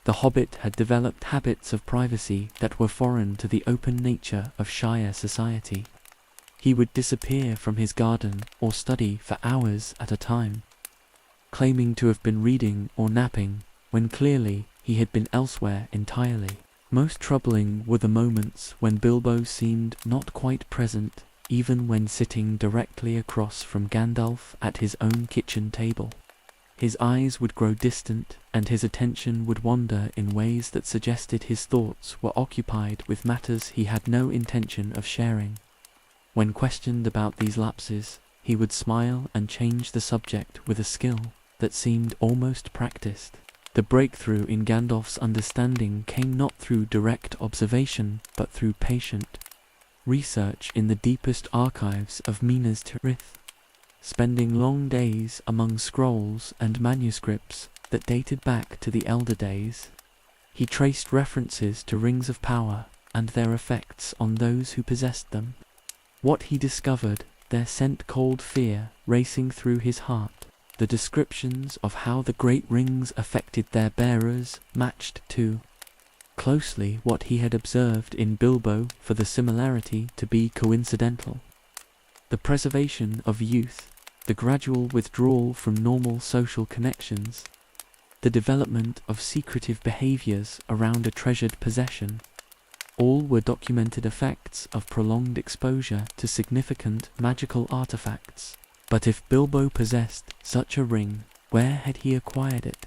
The Hobbit had developed habits of privacy that were foreign to the open nature of Shire society. He would disappear from his garden or study for hours at a time, claiming to have been reading or napping when clearly he had been elsewhere entirely. Most troubling were the moments when Bilbo seemed not quite present, even when sitting directly across from Gandalf at his own kitchen table. His eyes would grow distant, and his attention would wander in ways that suggested his thoughts were occupied with matters he had no intention of sharing. When questioned about these lapses, he would smile and change the subject with a skill that seemed almost practiced. The breakthrough in Gandalf's understanding came not through direct observation, but through patient research in the deepest archives of Minas Tirith, spending long days among scrolls and manuscripts that dated back to the Elder Days. He traced references to rings of power and their effects on those who possessed them. What he discovered there sent cold fear racing through his heart. The descriptions of how the great rings affected their bearers matched too closely what he had observed in Bilbo, for the similarity to be coincidental. The preservation of youth, the gradual withdrawal from normal social connections, the development of secretive behaviors around a treasured possession, all were documented effects of prolonged exposure to significant magical artifacts. But if Bilbo possessed such a ring, where had he acquired it?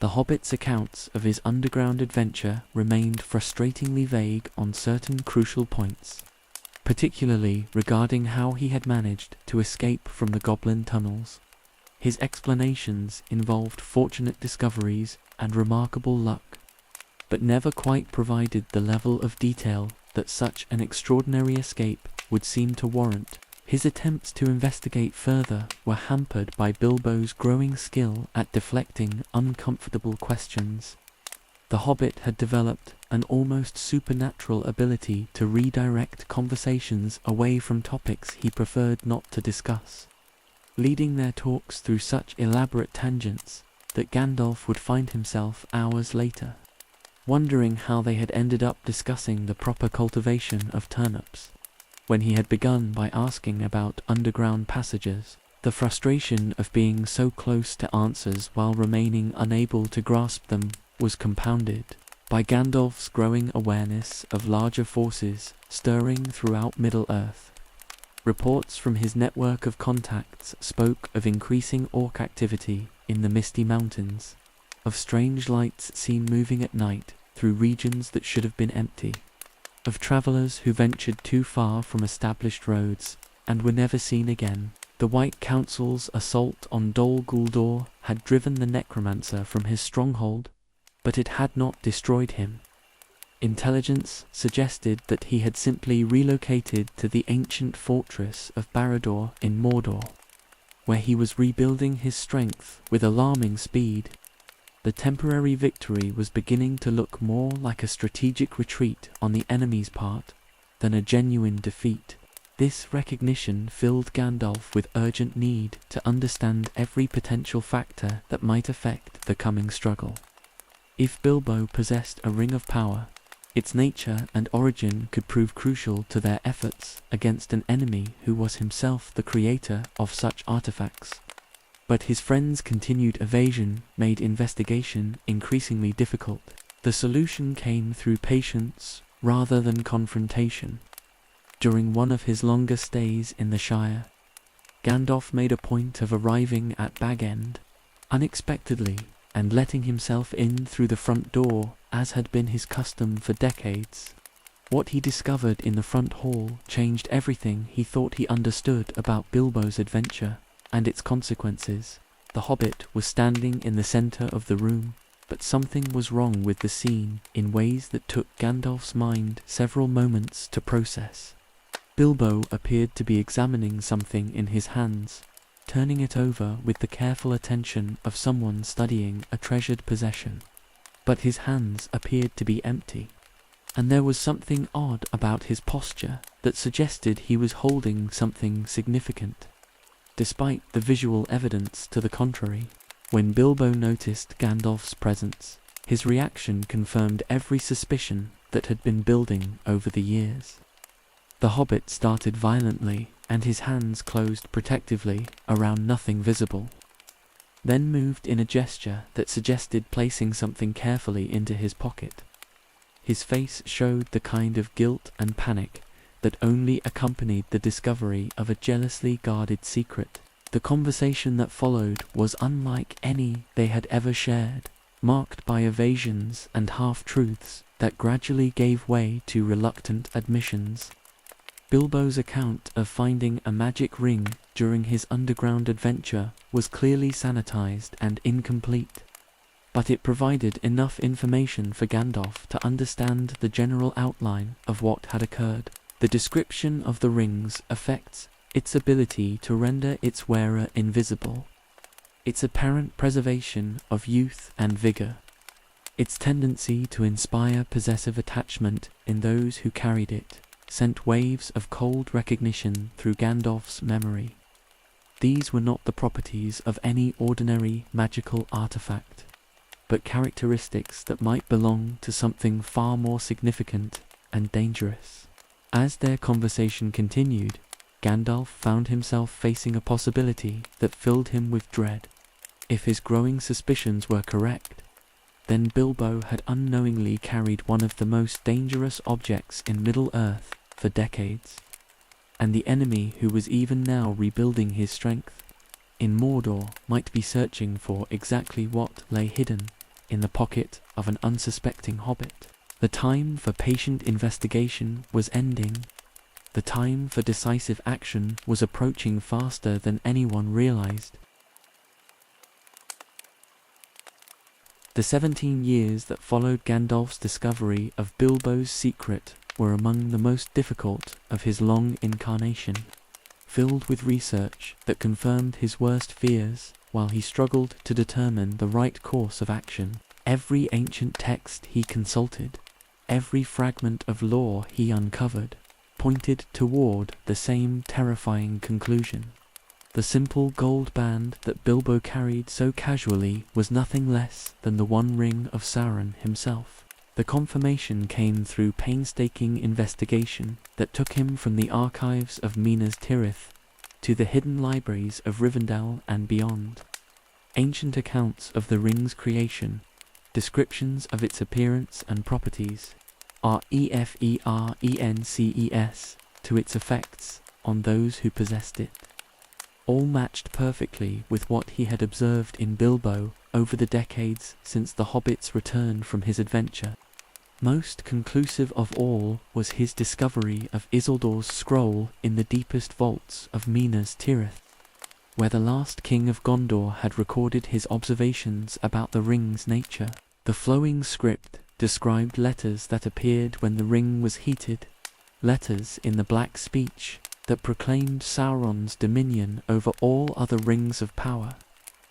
The Hobbit's accounts of his underground adventure remained frustratingly vague on certain crucial points, particularly regarding how he had managed to escape from the goblin tunnels. His explanations involved fortunate discoveries and remarkable luck, but never quite provided the level of detail that such an extraordinary escape would seem to warrant. His attempts to investigate further were hampered by Bilbo's growing skill at deflecting uncomfortable questions. The Hobbit had developed an almost supernatural ability to redirect conversations away from topics he preferred not to discuss, leading their talks through such elaborate tangents that Gandalf would find himself hours later wondering how they had ended up discussing the proper cultivation of turnips, when he had begun by asking about underground passages. The frustration of being so close to answers while remaining unable to grasp them was compounded by Gandalf's growing awareness of larger forces stirring throughout Middle-earth. Reports from his network of contacts spoke of increasing orc activity in the Misty Mountains, of strange lights seen moving at night through regions that should have been empty, of travelers who ventured too far from established roads and were never seen again. The White Council's assault on Dol Guldur had driven the necromancer from his stronghold, but it had not destroyed him. Intelligence suggested that he had simply relocated to the ancient fortress of Barad-dûr in Mordor, where he was rebuilding his strength with alarming speed. The temporary victory was beginning to look more like a strategic retreat on the enemy's part than a genuine defeat. This recognition filled Gandalf with urgent need to understand every potential factor that might affect the coming struggle. If Bilbo possessed a ring of power, its nature and origin could prove crucial to their efforts against an enemy who was himself the creator of such artifacts. But his friend's continued evasion made investigation increasingly difficult. The solution came through patience rather than confrontation. During one of his longer stays in the Shire, Gandalf made a point of arriving at Bag End unexpectedly and letting himself in through the front door, as had been his custom for decades. What he discovered in the front hall changed everything he thought he understood about Bilbo's adventure and its consequences. The hobbit was standing in the center of the room, but something was wrong with the scene in ways that took Gandalf's mind several moments to process. Bilbo appeared to be examining something in his hands, turning it over with the careful attention of someone studying a treasured possession. But his hands appeared to be empty, and there was something odd about his posture that suggested he was holding something significant, despite the visual evidence to the contrary. When Bilbo noticed Gandalf's presence, his reaction confirmed every suspicion that had been building over the years. The hobbit started violently, and his hands closed protectively around nothing visible, then moved in a gesture that suggested placing something carefully into his pocket. His face showed the kind of guilt and panic that only accompanied the discovery of a jealously guarded secret. The conversation that followed was unlike any they had ever shared, marked by evasions and half-truths that gradually gave way to reluctant admissions. Bilbo's account of finding a magic ring during his underground adventure was clearly sanitized and incomplete, but it provided enough information for Gandalf to understand the general outline of what had occurred. The description of the ring's effects, its ability to render its wearer invisible, its apparent preservation of youth and vigor, its tendency to inspire possessive attachment in those who carried it, sent waves of cold recognition through Gandalf's memory. These were not the properties of any ordinary magical artifact, but characteristics that might belong to something far more significant and dangerous. As their conversation continued, Gandalf found himself facing a possibility that filled him with dread. If his growing suspicions were correct, then Bilbo had unknowingly carried one of the most dangerous objects in Middle-earth for decades, and the enemy who was even now rebuilding his strength in Mordor might be searching for exactly what lay hidden in the pocket of an unsuspecting hobbit. The time for patient investigation was ending. The time for decisive action was approaching faster than anyone realized. The 17 years that followed Gandalf's discovery of Bilbo's secret were among the most difficult of his long incarnation, filled with research that confirmed his worst fears while he struggled to determine the right course of action. Every ancient text he consulted, every fragment of lore he uncovered, pointed toward the same terrifying conclusion. The simple gold band that Bilbo carried so casually was nothing less than the One Ring of Sauron himself. The confirmation came through painstaking investigation that took him from the archives of Minas Tirith to the hidden libraries of Rivendell and beyond. Ancient accounts of the ring's creation, descriptions of its appearance and properties, REFERENCES to its effects, on those who possessed it. All matched perfectly with what he had observed in Bilbo over the decades since the Hobbit's return from his adventure. Most conclusive of all was his discovery of Isildur's scroll in the deepest vaults of Minas Tirith, where the last king of Gondor had recorded his observations about the ring's nature. The flowing script described letters that appeared when the ring was heated, letters in the Black Speech that proclaimed Sauron's dominion over all other rings of power.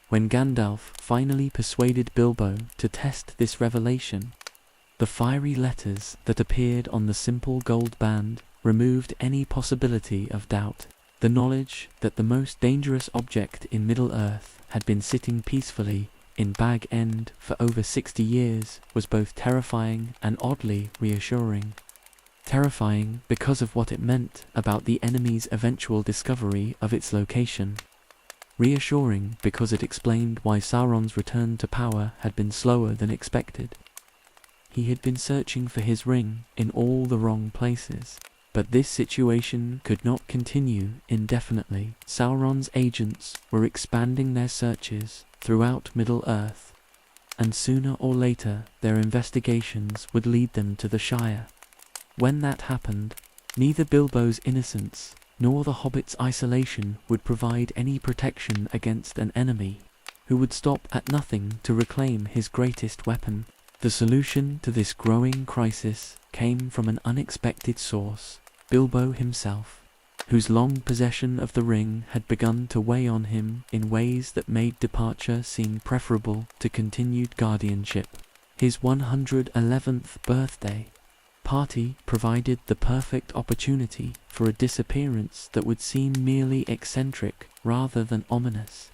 When Gandalf finally persuaded Bilbo to test this revelation, the fiery letters that appeared on the simple gold band removed any possibility of doubt. The knowledge that the most dangerous object in Middle-earth had been sitting peacefully in Bag End for over 60 years was both terrifying and oddly reassuring. Terrifying because of what it meant about the enemy's eventual discovery of its location. Reassuring because it explained why Sauron's return to power had been slower than expected. He had been searching for his ring in all the wrong places. But this situation could not continue indefinitely. Sauron's agents were expanding their searches throughout Middle-earth, and sooner or later their investigations would lead them to the Shire. When that happened, neither Bilbo's innocence nor the Hobbit's isolation would provide any protection against an enemy who would stop at nothing to reclaim his greatest weapon. The solution to this growing crisis came from an unexpected source, Bilbo himself, whose long possession of the ring had begun to weigh on him in ways that made departure seem preferable to continued guardianship. His 111th birthday party provided the perfect opportunity for a disappearance that would seem merely eccentric rather than ominous,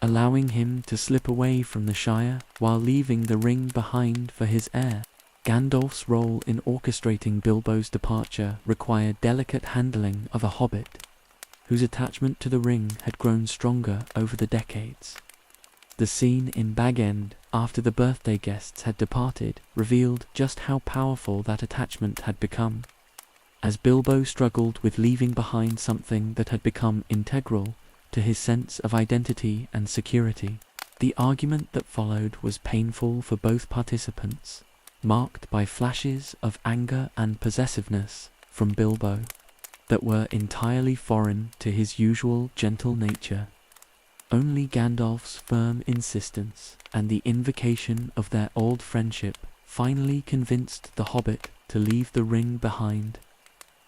allowing him to slip away from the Shire while leaving the ring behind for his heir. Gandalf's role in orchestrating Bilbo's departure required delicate handling of a hobbit, whose attachment to the ring had grown stronger over the decades. The scene in Bag End, after the birthday guests had departed, revealed just how powerful that attachment had become. As Bilbo struggled with leaving behind something that had become integral to his sense of identity and security, the argument that followed was painful for both participants, marked by flashes of anger and possessiveness from Bilbo that were entirely foreign to his usual gentle nature. Only Gandalf's firm insistence and the invocation of their old friendship finally convinced the hobbit to leave the ring behind,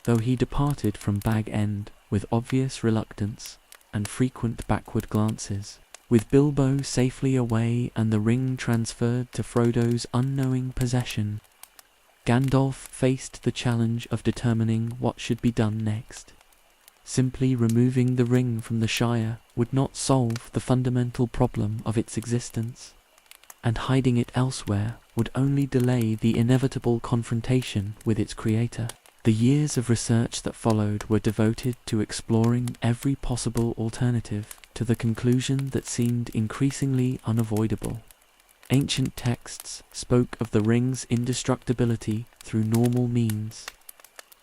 though he departed from Bag End with obvious reluctance and frequent backward glances. With Bilbo safely away and the ring transferred to Frodo's unknowing possession, Gandalf faced the challenge of determining what should be done next. Simply removing the ring from the Shire would not solve the fundamental problem of its existence, and hiding it elsewhere would only delay the inevitable confrontation with its creator. The years of research that followed were devoted to exploring every possible alternative to the conclusion that seemed increasingly unavoidable. Ancient texts spoke of the ring's indestructibility through normal means,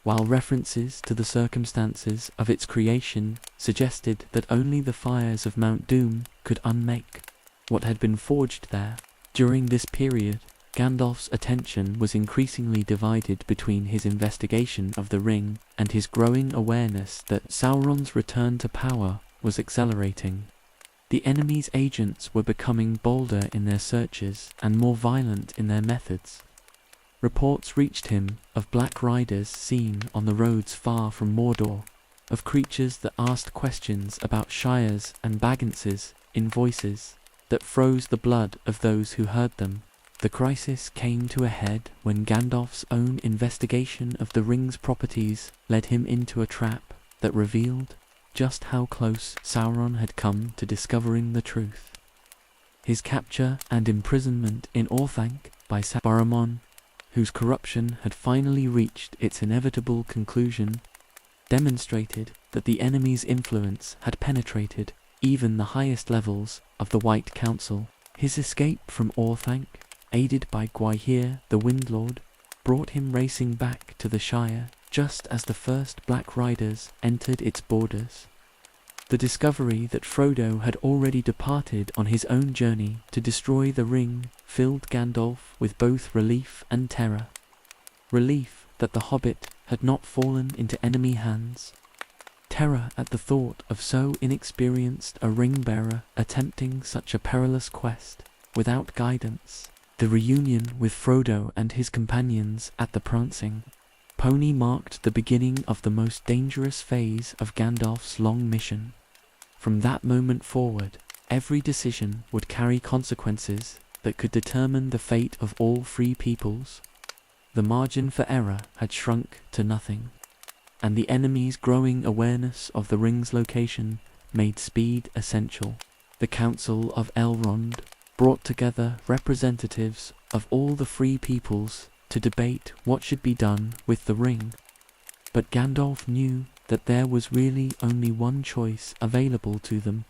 while references to the circumstances of its creation suggested that only the fires of Mount Doom could unmake what had been forged there. During this period, Gandalf's attention was increasingly divided between his investigation of the ring and his growing awareness that Sauron's return to power was accelerating. The enemy's agents were becoming bolder in their searches and more violent in their methods. Reports reached him of black riders seen on the roads far from Mordor, of creatures that asked questions about shires and baggances in voices that froze the blood of those who heard them. The crisis came to a head when Gandalf's own investigation of the ring's properties led him into a trap that revealed just how close Sauron had come to discovering the truth. His capture and imprisonment in Orthanc by Saruman, whose corruption had finally reached its inevitable conclusion, demonstrated that the enemy's influence had penetrated even the highest levels of the White Council. His escape from Orthanc, aided by Gwaihir the Windlord, brought him racing back to the Shire just as the first Black Riders entered its borders. The discovery that Frodo had already departed on his own journey to destroy the ring filled Gandalf with both relief and terror. Relief that the hobbit had not fallen into enemy hands. Terror at the thought of so inexperienced a ring-bearer attempting such a perilous quest without guidance. The reunion with Frodo and his companions at the Prancing Pony marked the beginning of the most dangerous phase of Gandalf's long mission. From that moment forward, every decision would carry consequences that could determine the fate of all free peoples. The margin for error had shrunk to nothing, and the enemy's growing awareness of the ring's location made speed essential. The Council of Elrond brought together representatives of all the free peoples to debate what should be done with the ring. But Gandalf knew that there was really only one choice available to them.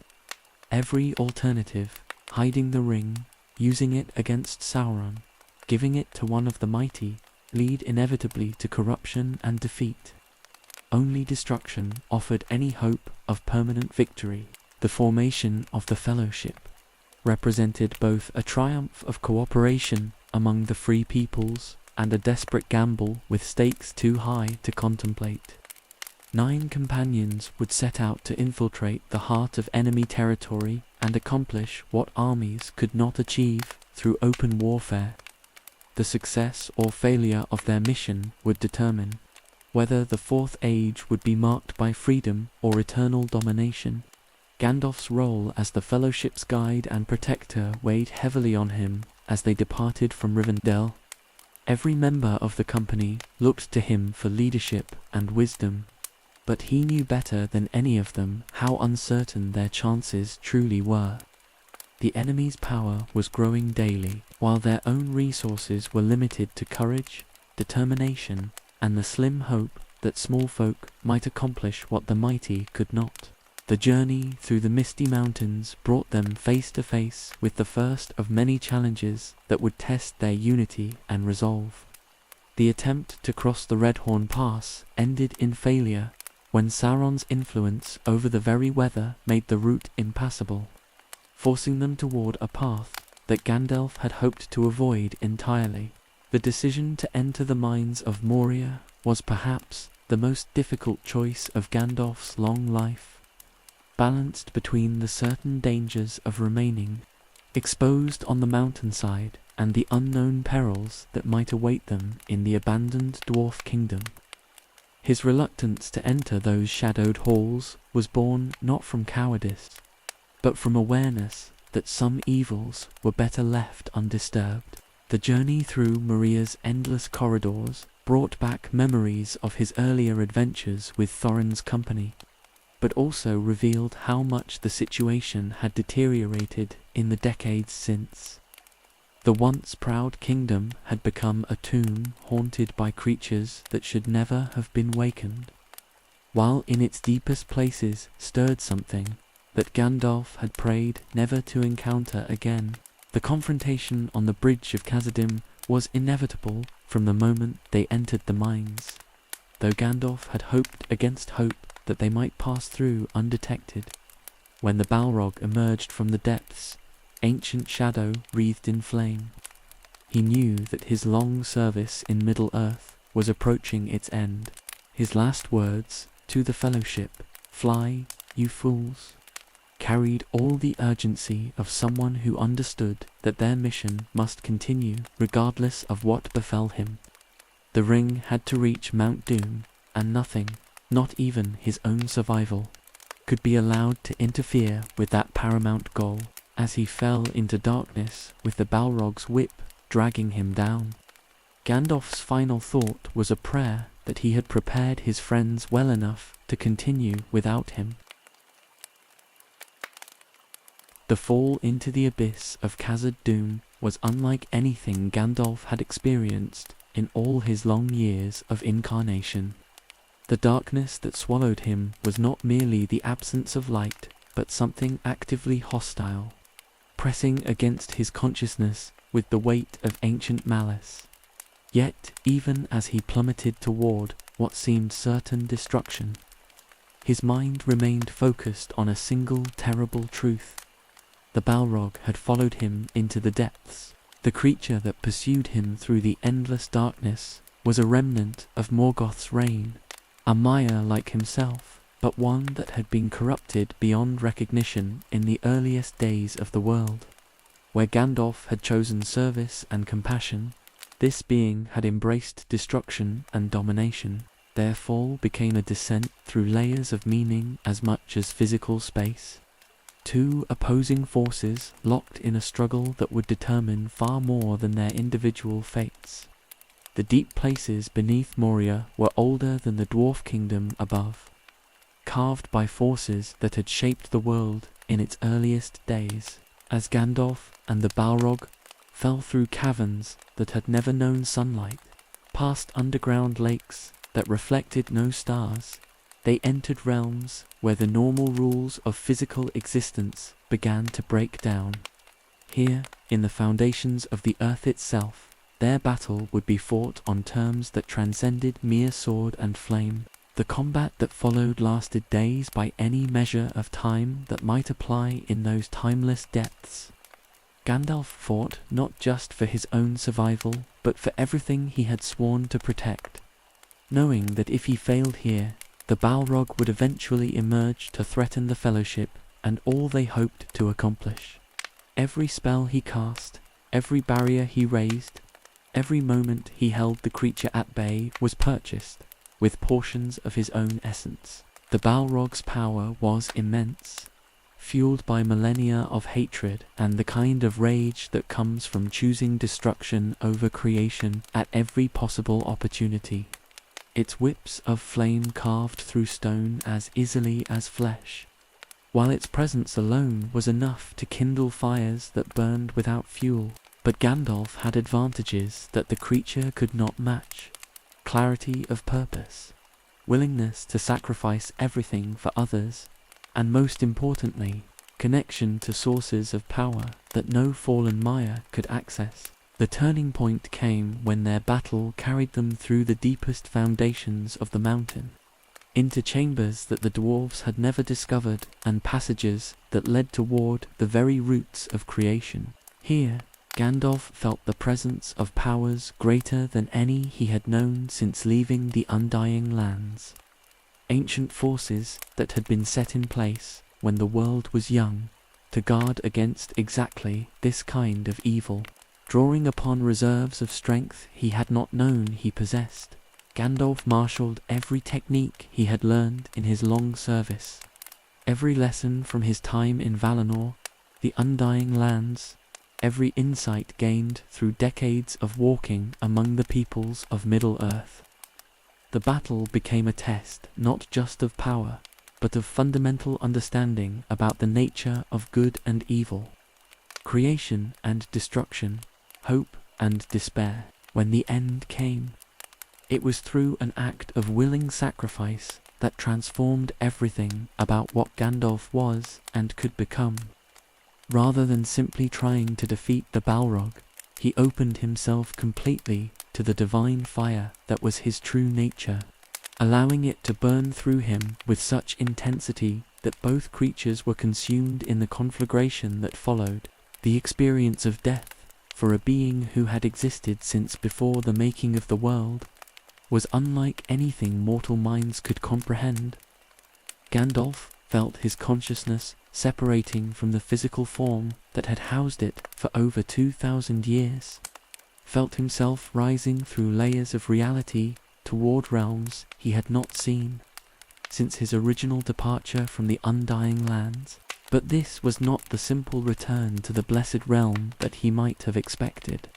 Every alternative, hiding the ring, using it against Sauron, giving it to one of the mighty, lead inevitably to corruption and defeat. Only destruction offered any hope of permanent victory. The formation of the Fellowship represented both a triumph of cooperation among the free peoples and a desperate gamble with stakes too high to contemplate. 9 companions would set out to infiltrate the heart of enemy territory and accomplish what armies could not achieve through open warfare. The success or failure of their mission would determine whether the Fourth Age would be marked by freedom or eternal domination. Gandalf's role as the Fellowship's guide and protector weighed heavily on him as they departed from Rivendell. Every member of the company looked to him for leadership and wisdom, but he knew better than any of them how uncertain their chances truly were. The enemy's power was growing daily, while their own resources were limited to courage, determination, and the slim hope that small folk might accomplish what the mighty could not. The journey through the misty mountains brought them face to face with the first of many challenges that would test their unity and resolve. The attempt to cross the Redhorn Pass ended in failure when Sauron's influence over the very weather made the route impassable, forcing them toward a path that Gandalf had hoped to avoid entirely. The decision to enter the mines of Moria was perhaps the most difficult choice of Gandalf's long life, balanced between the certain dangers of remaining exposed on the mountainside and the unknown perils that might await them in the abandoned dwarf kingdom. His reluctance to enter those shadowed halls was born not from cowardice, but from awareness that some evils were better left undisturbed. The journey through Moria's endless corridors brought back memories of his earlier adventures with Thorin's company, but also revealed how much the situation had deteriorated in the decades since. The once proud kingdom had become a tomb haunted by creatures that should never have been wakened, while in its deepest places stirred something that Gandalf had prayed never to encounter again. The confrontation on the bridge of Khazad-dûm was inevitable from the moment they entered the mines, though Gandalf had hoped against hope that they might pass through undetected. When the Balrog emerged from the depths, ancient shadow wreathed in flame, he knew that his long service in Middle-earth was approaching its end. His last words to the Fellowship, "Fly, you fools," carried all the urgency of someone who understood that their mission must continue regardless of what befell him. The ring had to reach Mount Doom, and nothing, not even his own survival, could be allowed to interfere with that paramount goal. As he fell into darkness with the Balrog's whip dragging him down, Gandalf's final thought was a prayer that he had prepared his friends well enough to continue without him. The fall into the abyss of Khazad-dûm was unlike anything Gandalf had experienced in all his long years of incarnation. The darkness that swallowed him was not merely the absence of light, but something actively hostile, pressing against his consciousness with the weight of ancient malice. Yet, even as he plummeted toward what seemed certain destruction. His mind remained focused on a single terrible truth. The Balrog had followed him into the depths. The creature that pursued him through the endless darkness was a remnant of Morgoth's reign, a Maya like himself, but one that had been corrupted beyond recognition in the earliest days of the world. Where Gandalf had chosen service and compassion, this being had embraced destruction and domination. Their fall became a descent through layers of meaning as much as physical space. Two opposing forces locked in a struggle that would determine far more than their individual fates. The deep places beneath Moria were older than the dwarf kingdom above, carved by forces that had shaped the world in its earliest days. As Gandalf and the Balrog fell through caverns that had never known sunlight, past underground lakes that reflected no stars, they entered realms where the normal rules of physical existence began to break down. Here, in the foundations of the earth itself, their battle would be fought on terms that transcended mere sword and flame. The combat that followed lasted days by any measure of time that might apply in those timeless depths. Gandalf fought not just for his own survival, but for everything he had sworn to protect, knowing that if he failed here, the Balrog would eventually emerge to threaten the Fellowship and all they hoped to accomplish. Every spell he cast, every barrier he raised, every moment he held the creature at bay was purchased with portions of his own essence. The Balrog's power was immense, fueled by millennia of hatred and the kind of rage that comes from choosing destruction over creation at every possible opportunity. Its whips of flame carved through stone as easily as flesh, while its presence alone was enough to kindle fires that burned without fuel. But Gandalf had advantages that the creature could not match: clarity of purpose, willingness to sacrifice everything for others, and most importantly, connection to sources of power that no fallen Maya could access. The turning point came when their battle carried them through the deepest foundations of the mountain, into chambers that the dwarves had never discovered and passages that led toward the very roots of creation. Here, Gandalf felt the presence of powers greater than any he had known since leaving the Undying Lands. Ancient forces that had been set in place when the world was young to guard against exactly this kind of evil. Drawing upon reserves of strength he had not known he possessed, Gandalf marshaled every technique he had learned in his long service, every lesson from his time in Valinor, the Undying Lands, every insight gained through decades of walking among the peoples of Middle-earth. The battle became a test not just of power, but of fundamental understanding about the nature of good and evil, creation and destruction, hope and despair. When the end came, it was through an act of willing sacrifice that transformed everything about what Gandalf was and could become. Rather than simply trying to defeat the Balrog, he opened himself completely to the divine fire that was his true nature, allowing it to burn through him with such intensity that both creatures were consumed in the conflagration that followed. The experience of death, for a being who had existed since before the making of the world, was unlike anything mortal minds could comprehend. Gandalf felt his consciousness separating from the physical form that had housed it for over 2,000 years, felt himself rising through layers of reality toward realms he had not seen since his original departure from the Undying Lands. But this was not the simple return to the blessed realm that he might have expected.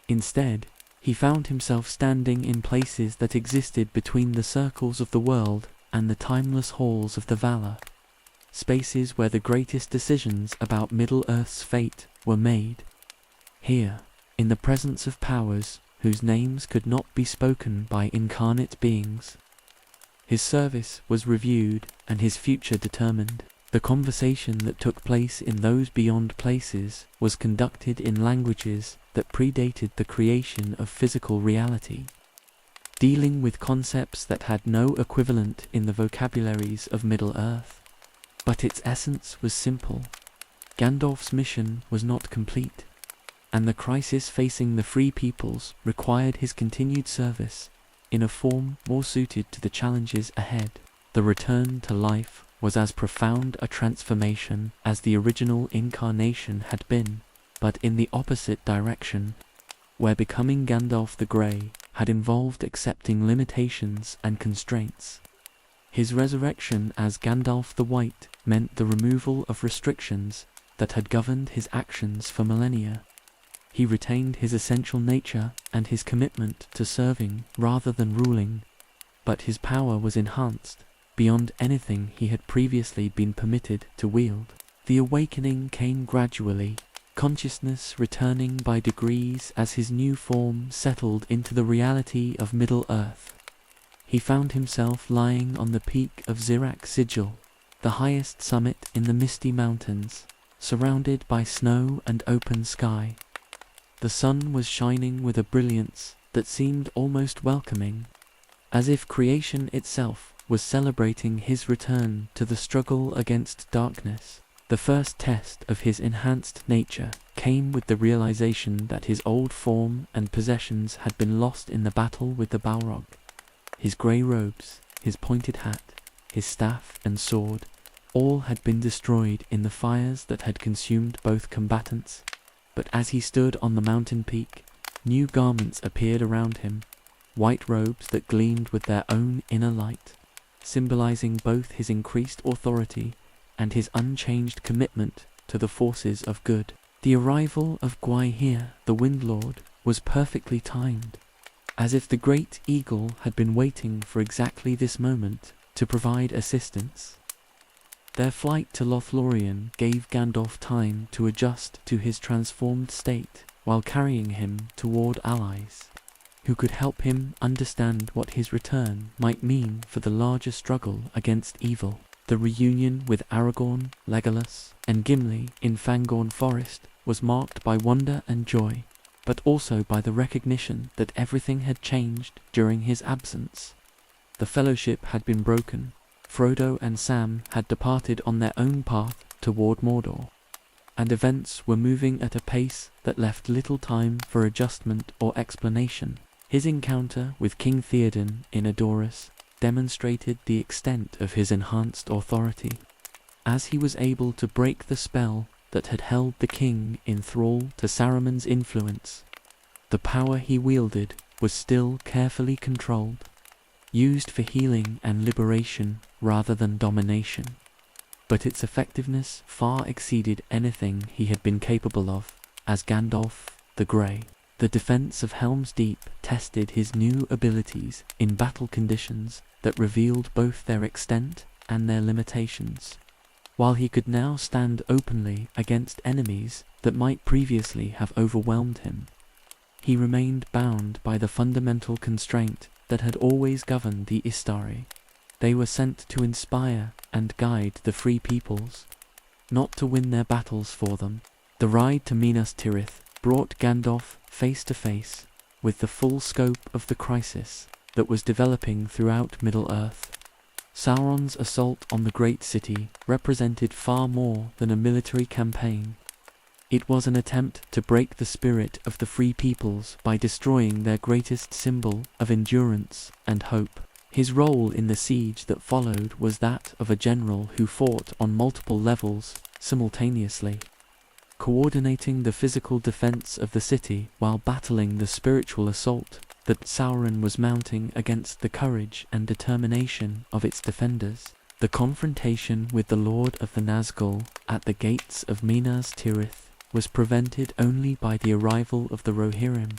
Instead, he found himself standing in places that existed between the circles of the world and the timeless halls of the Valar, spaces where the greatest decisions about Middle-earth's fate were made. Here, in the presence of powers whose names could not be spoken by incarnate beings, his service was reviewed and his future determined. The conversation that took place in those beyond places was conducted in languages that predated the creation of physical reality. dealing with concepts that had no equivalent in the vocabularies of Middle-earth. But its essence was simple. Gandalf's mission was not complete, and the crisis facing the Free Peoples required his continued service in a form more suited to the challenges ahead. The return to life was as profound a transformation as the original incarnation had been, but in the opposite direction, where becoming Gandalf the Grey had involved accepting limitations and constraints. His resurrection as Gandalf the White meant the removal of restrictions that had governed his actions for millennia. He retained his essential nature and his commitment to serving rather than ruling, but his power was enhanced beyond anything he had previously been permitted to wield. The awakening came gradually, consciousness returning by degrees as his new form settled into the reality of Middle-earth. He found himself lying on the peak of Zirak Sigil, the highest summit in the Misty Mountains, surrounded by snow and open sky. The sun was shining with a brilliance that seemed almost welcoming, as if creation itself was celebrating his return to the struggle against darkness. The first test of his enhanced nature came with the realization that his old form and possessions had been lost in the battle with the Balrog. His grey robes, his pointed hat, his staff and sword, all had been destroyed in the fires that had consumed both combatants. But as he stood on the mountain peak, new garments appeared around him, white robes that gleamed with their own inner light, symbolizing both his increased authority and his unchanged commitment to the forces of good. The arrival of Gwaihir, the Windlord, was perfectly timed, as if the great eagle had been waiting for exactly this moment to provide assistance. Their flight to Lothlorien gave Gandalf time to adjust to his transformed state while carrying him toward allies who could help him understand what his return might mean for the larger struggle against evil. The reunion with Aragorn, Legolas, and Gimli in Fangorn Forest was marked by wonder and joy, but also by the recognition that everything had changed during his absence. The Fellowship had been broken. Frodo and Sam had departed on their own path toward Mordor, and events were moving at a pace that left little time for adjustment or explanation. His encounter with King Theoden in Edoras demonstrated the extent of his enhanced authority, as he was able to break the spell that had held the king in thrall to Saruman's influence. The power he wielded was still carefully controlled, used for healing and liberation rather than domination, but its effectiveness far exceeded anything he had been capable of as Gandalf the Grey. The defense of Helm's Deep tested his new abilities in battle conditions that revealed both their extent and their limitations. While he could now stand openly against enemies that might previously have overwhelmed him, he remained bound by the fundamental constraint that had always governed the Istari. They were sent to inspire and guide the Free Peoples, not to win their battles for them. The ride to Minas Tirith brought Gandalf face to face with the full scope of the crisis that was developing throughout Middle-earth. Sauron's assault on the great city represented far more than a military campaign. It was an attempt to break the spirit of the Free Peoples by destroying their greatest symbol of endurance and hope. His role in the siege that followed was that of a general who fought on multiple levels simultaneously, coordinating the physical defense of the city while battling the spiritual assault that Sauron was mounting against the courage and determination of its defenders. The confrontation with the Lord of the Nazgul at the gates of Minas Tirith was prevented only by the arrival of the Rohirrim,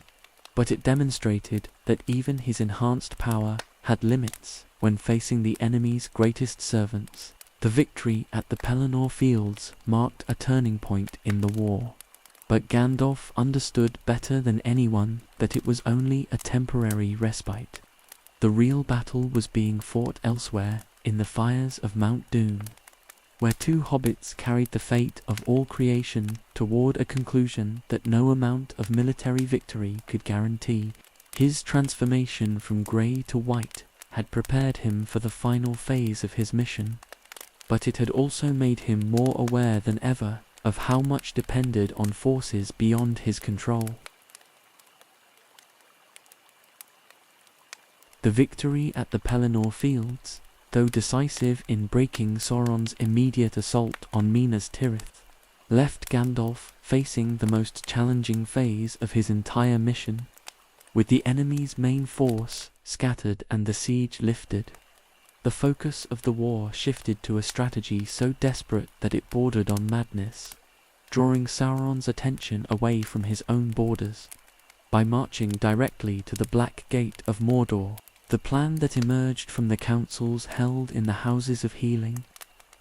but it demonstrated that even his enhanced power had limits when facing the enemy's greatest servants. The victory at the Pelennor Fields marked a turning point in the war, but Gandalf understood better than anyone that it was only a temporary respite. The real battle was being fought elsewhere, in the fires of Mount Doom, where two hobbits carried the fate of all creation toward a conclusion that no amount of military victory could guarantee. His transformation from grey to white had prepared him for the final phase of his mission, but it had also made him more aware than ever of how much depended on forces beyond his control. The victory at the Pelennor Fields, though decisive in breaking Sauron's immediate assault on Minas Tirith, left Gandalf facing the most challenging phase of his entire mission. With the enemy's main force scattered and the siege lifted, the focus of the war shifted to a strategy so desperate that it bordered on madness, drawing Sauron's attention away from his own borders. By marching directly to the Black Gate of Mordor, the plan that emerged from the councils held in the Houses of Healing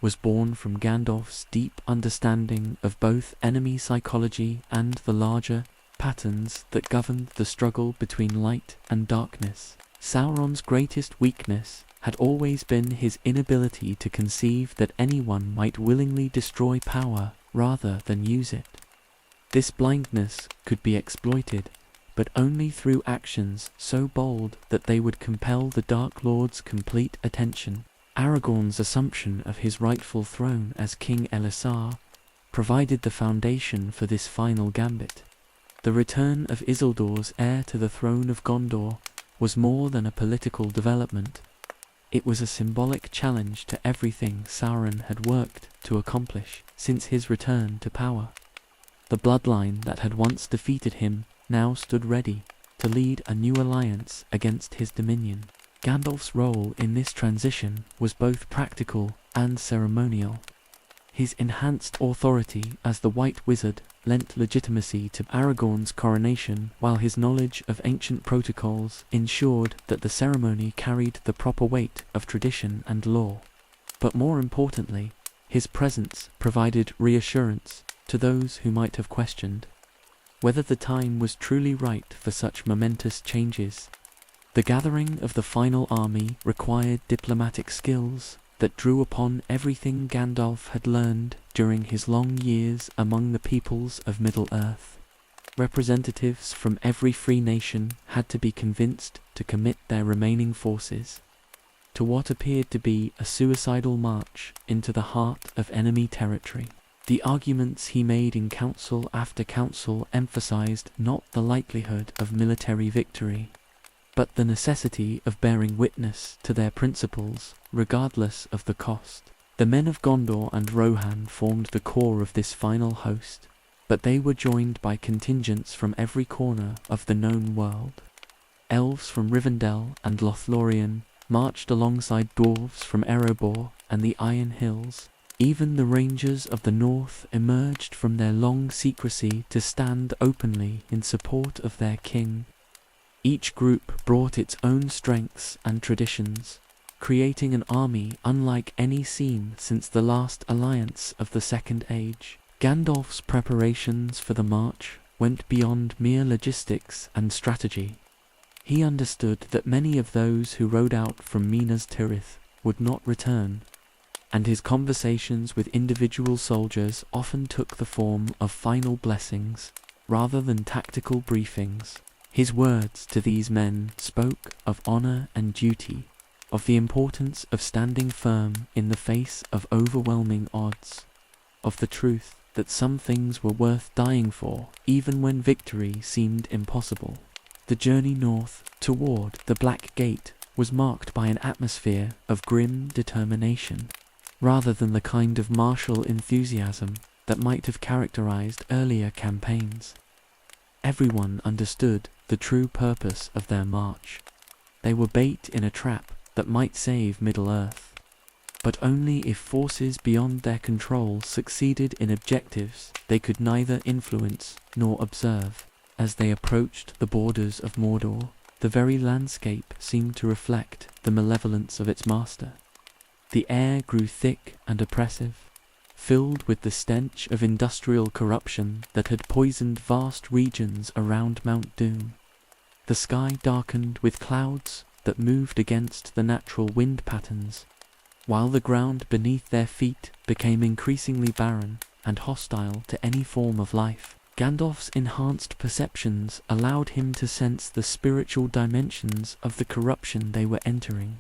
was born from Gandalf's deep understanding of both enemy psychology and the larger patterns that governed the struggle between light and darkness. Sauron's greatest weakness had always been his inability to conceive that anyone might willingly destroy power rather than use it. This blindness could be exploited, but only through actions so bold that they would compel the Dark Lord's complete attention. Aragorn's assumption of his rightful throne as King Elessar provided the foundation for this final gambit. The return of Isildur's heir to the throne of Gondor was more than a political development. It was a symbolic challenge to everything Sauron had worked to accomplish since his return to power. The bloodline that had once defeated him now stood ready to lead a new alliance against his dominion. Gandalf's role in this transition was both practical and ceremonial. His enhanced authority as the White Wizard lent legitimacy to Aragorn's coronation, while his knowledge of ancient protocols ensured that the ceremony carried the proper weight of tradition and law. But more importantly, his presence provided reassurance to those who might have questioned whether the time was truly right for such momentous changes. The gathering of the final army required diplomatic skills that drew upon everything Gandalf had learned during his long years among the peoples of Middle-earth. Representatives from every free nation had to be convinced to commit their remaining forces to what appeared to be a suicidal march into the heart of enemy territory. The arguments he made in council after council emphasized not the likelihood of military victory, but the necessity of bearing witness to their principles, regardless of the cost. The men of Gondor and Rohan formed the core of this final host, but they were joined by contingents from every corner of the known world. Elves from Rivendell and Lothlorien marched alongside dwarves from Erebor and the Iron Hills. Even the Rangers of the North emerged from their long secrecy to stand openly in support of their king. Each group brought its own strengths and traditions, creating an army unlike any seen since the last alliance of the Second Age. Gandalf's preparations for the march went beyond mere logistics and strategy. He understood that many of those who rode out from Minas Tirith would not return, and his conversations with individual soldiers often took the form of final blessings rather than tactical briefings. His words to these men spoke of honor and duty, of the importance of standing firm in the face of overwhelming odds, of the truth that some things were worth dying for even when victory seemed impossible. The journey north toward the Black Gate was marked by an atmosphere of grim determination, rather than the kind of martial enthusiasm that might have characterized earlier campaigns. Everyone understood the true purpose of their march. They were bait in a trap that might save Middle-earth, but only if forces beyond their control succeeded in objectives they could neither influence nor observe. As they approached the borders of Mordor, the very landscape seemed to reflect the malevolence of its master. The air grew thick and oppressive, filled with the stench of industrial corruption that had poisoned vast regions around Mount Doom. The sky darkened with clouds that moved against the natural wind patterns, while the ground beneath their feet became increasingly barren and hostile to any form of life. Gandalf's enhanced perceptions allowed him to sense the spiritual dimensions of the corruption they were entering.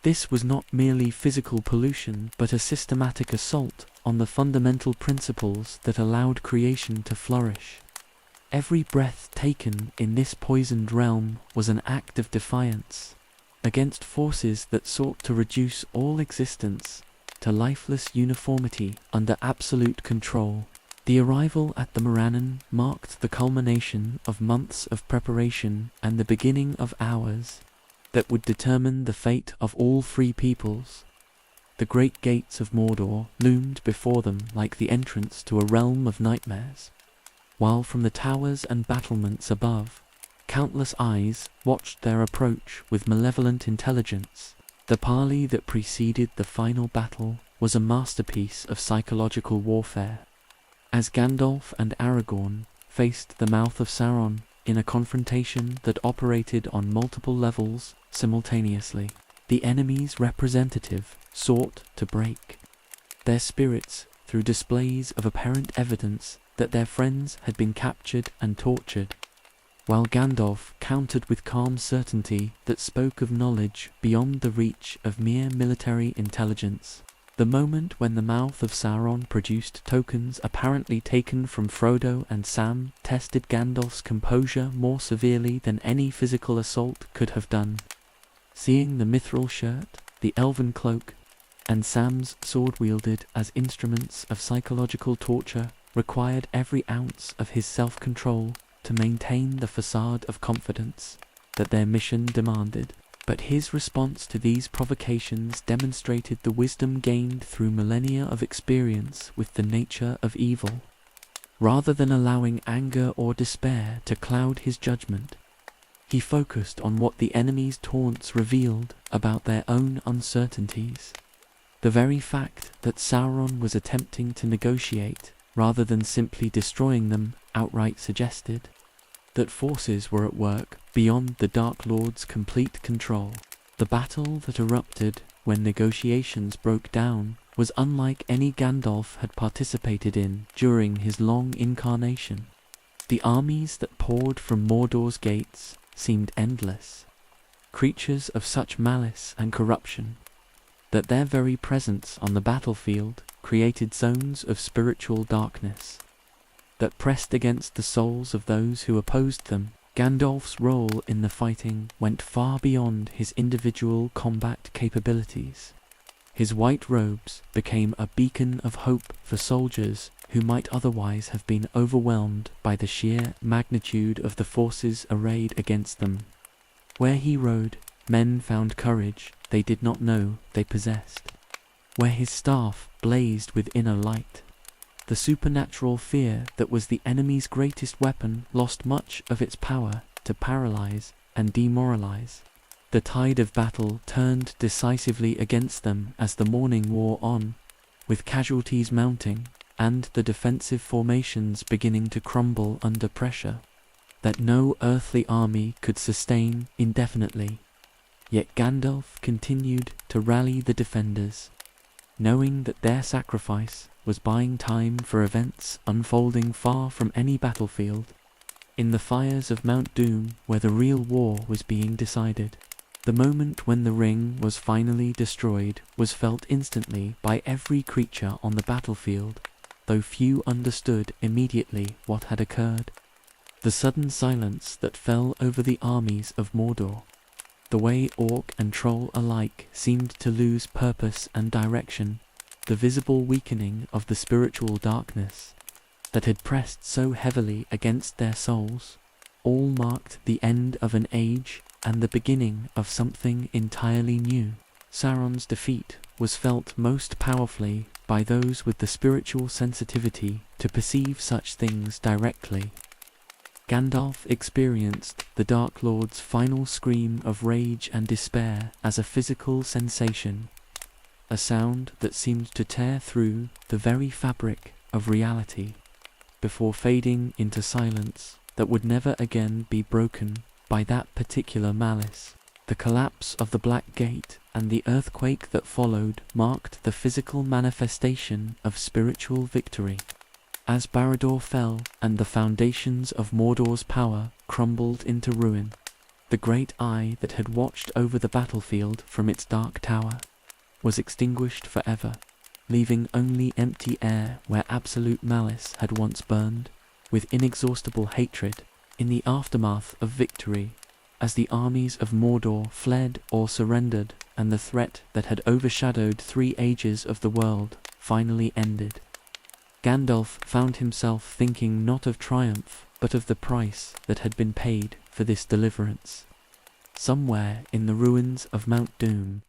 This was not merely physical pollution, but a systematic assault on the fundamental principles that allowed creation to flourish. Every breath taken in this poisoned realm was an act of defiance against forces that sought to reduce all existence to lifeless uniformity under absolute control. The arrival at the Morannon marked the culmination of months of preparation and the beginning of hours that would determine the fate of all free peoples. The great gates of Mordor loomed before them like the entrance to a realm of nightmares, while from the towers and battlements above, countless eyes watched their approach with malevolent intelligence. The parley that preceded the final battle was a masterpiece of psychological warfare. As Gandalf and Aragorn faced the mouth of Sauron in a confrontation that operated on multiple levels simultaneously, the enemy's representative sought to break their spirits through displays of apparent evidence that their friends had been captured and tortured, while Gandalf countered with calm certainty that spoke of knowledge beyond the reach of mere military intelligence. The moment when the mouth of Sauron produced tokens apparently taken from Frodo and Sam tested Gandalf's composure more severely than any physical assault could have done. Seeing the mithril shirt, the elven cloak, and Sam's sword wielded as instruments of psychological torture required every ounce of his self-control to maintain the facade of confidence that their mission demanded. But his response to these provocations demonstrated the wisdom gained through millennia of experience with the nature of evil. Rather than allowing anger or despair to cloud his judgment, he focused on what the enemy's taunts revealed about their own uncertainties. The very fact that Sauron was attempting to negotiate rather than simply destroying them outright suggested that forces were at work beyond the Dark Lord's complete control. The battle that erupted when negotiations broke down was unlike any Gandalf had participated in during his long incarnation. The armies that poured from Mordor's gates seemed endless, creatures of such malice and corruption that their very presence on the battlefield created zones of spiritual darkness that pressed against the souls of those who opposed them. Gandalf's role in the fighting went far beyond his individual combat capabilities. His white robes became a beacon of hope for soldiers who might otherwise have been overwhelmed by the sheer magnitude of the forces arrayed against them. Where he rode, men found courage they did not know they possessed. Where his staff blazed with inner light, the supernatural fear that was the enemy's greatest weapon lost much of its power to paralyze and demoralize. The tide of battle turned decisively against them as the morning wore on, with casualties mounting and the defensive formations beginning to crumble under pressure that no earthly army could sustain indefinitely. Yet Gandalf continued to rally the defenders, knowing that their sacrifice was buying time for events unfolding far from any battlefield. In the fires of Mount Doom, where the real war was being decided, the moment when the ring was finally destroyed was felt instantly by every creature on the battlefield, though few understood immediately what had occurred. The sudden silence that fell over the armies of Mordor, the way orc and troll alike seemed to lose purpose and direction, the visible weakening of the spiritual darkness that had pressed so heavily against their souls, all marked the end of an age and the beginning of something entirely new. Sauron's defeat was felt most powerfully by those with the spiritual sensitivity to perceive such things directly. Gandalf experienced the Dark Lord's final scream of rage and despair as a physical sensation, a sound that seemed to tear through the very fabric of reality, before fading into silence that would never again be broken by that particular malice. The collapse of the Black Gate and the earthquake that followed marked the physical manifestation of spiritual victory. As Barad-dûr fell and the foundations of Mordor's power crumbled into ruin, the great eye that had watched over the battlefield from its dark tower was extinguished forever, leaving only empty air where absolute malice had once burned, with inexhaustible hatred in the aftermath of victory, as the armies of Mordor fled or surrendered and the threat that had overshadowed 3 ages of the world finally ended. Gandalf found himself thinking not of triumph, but of the price that had been paid for this deliverance. Somewhere in the ruins of Mount Doom,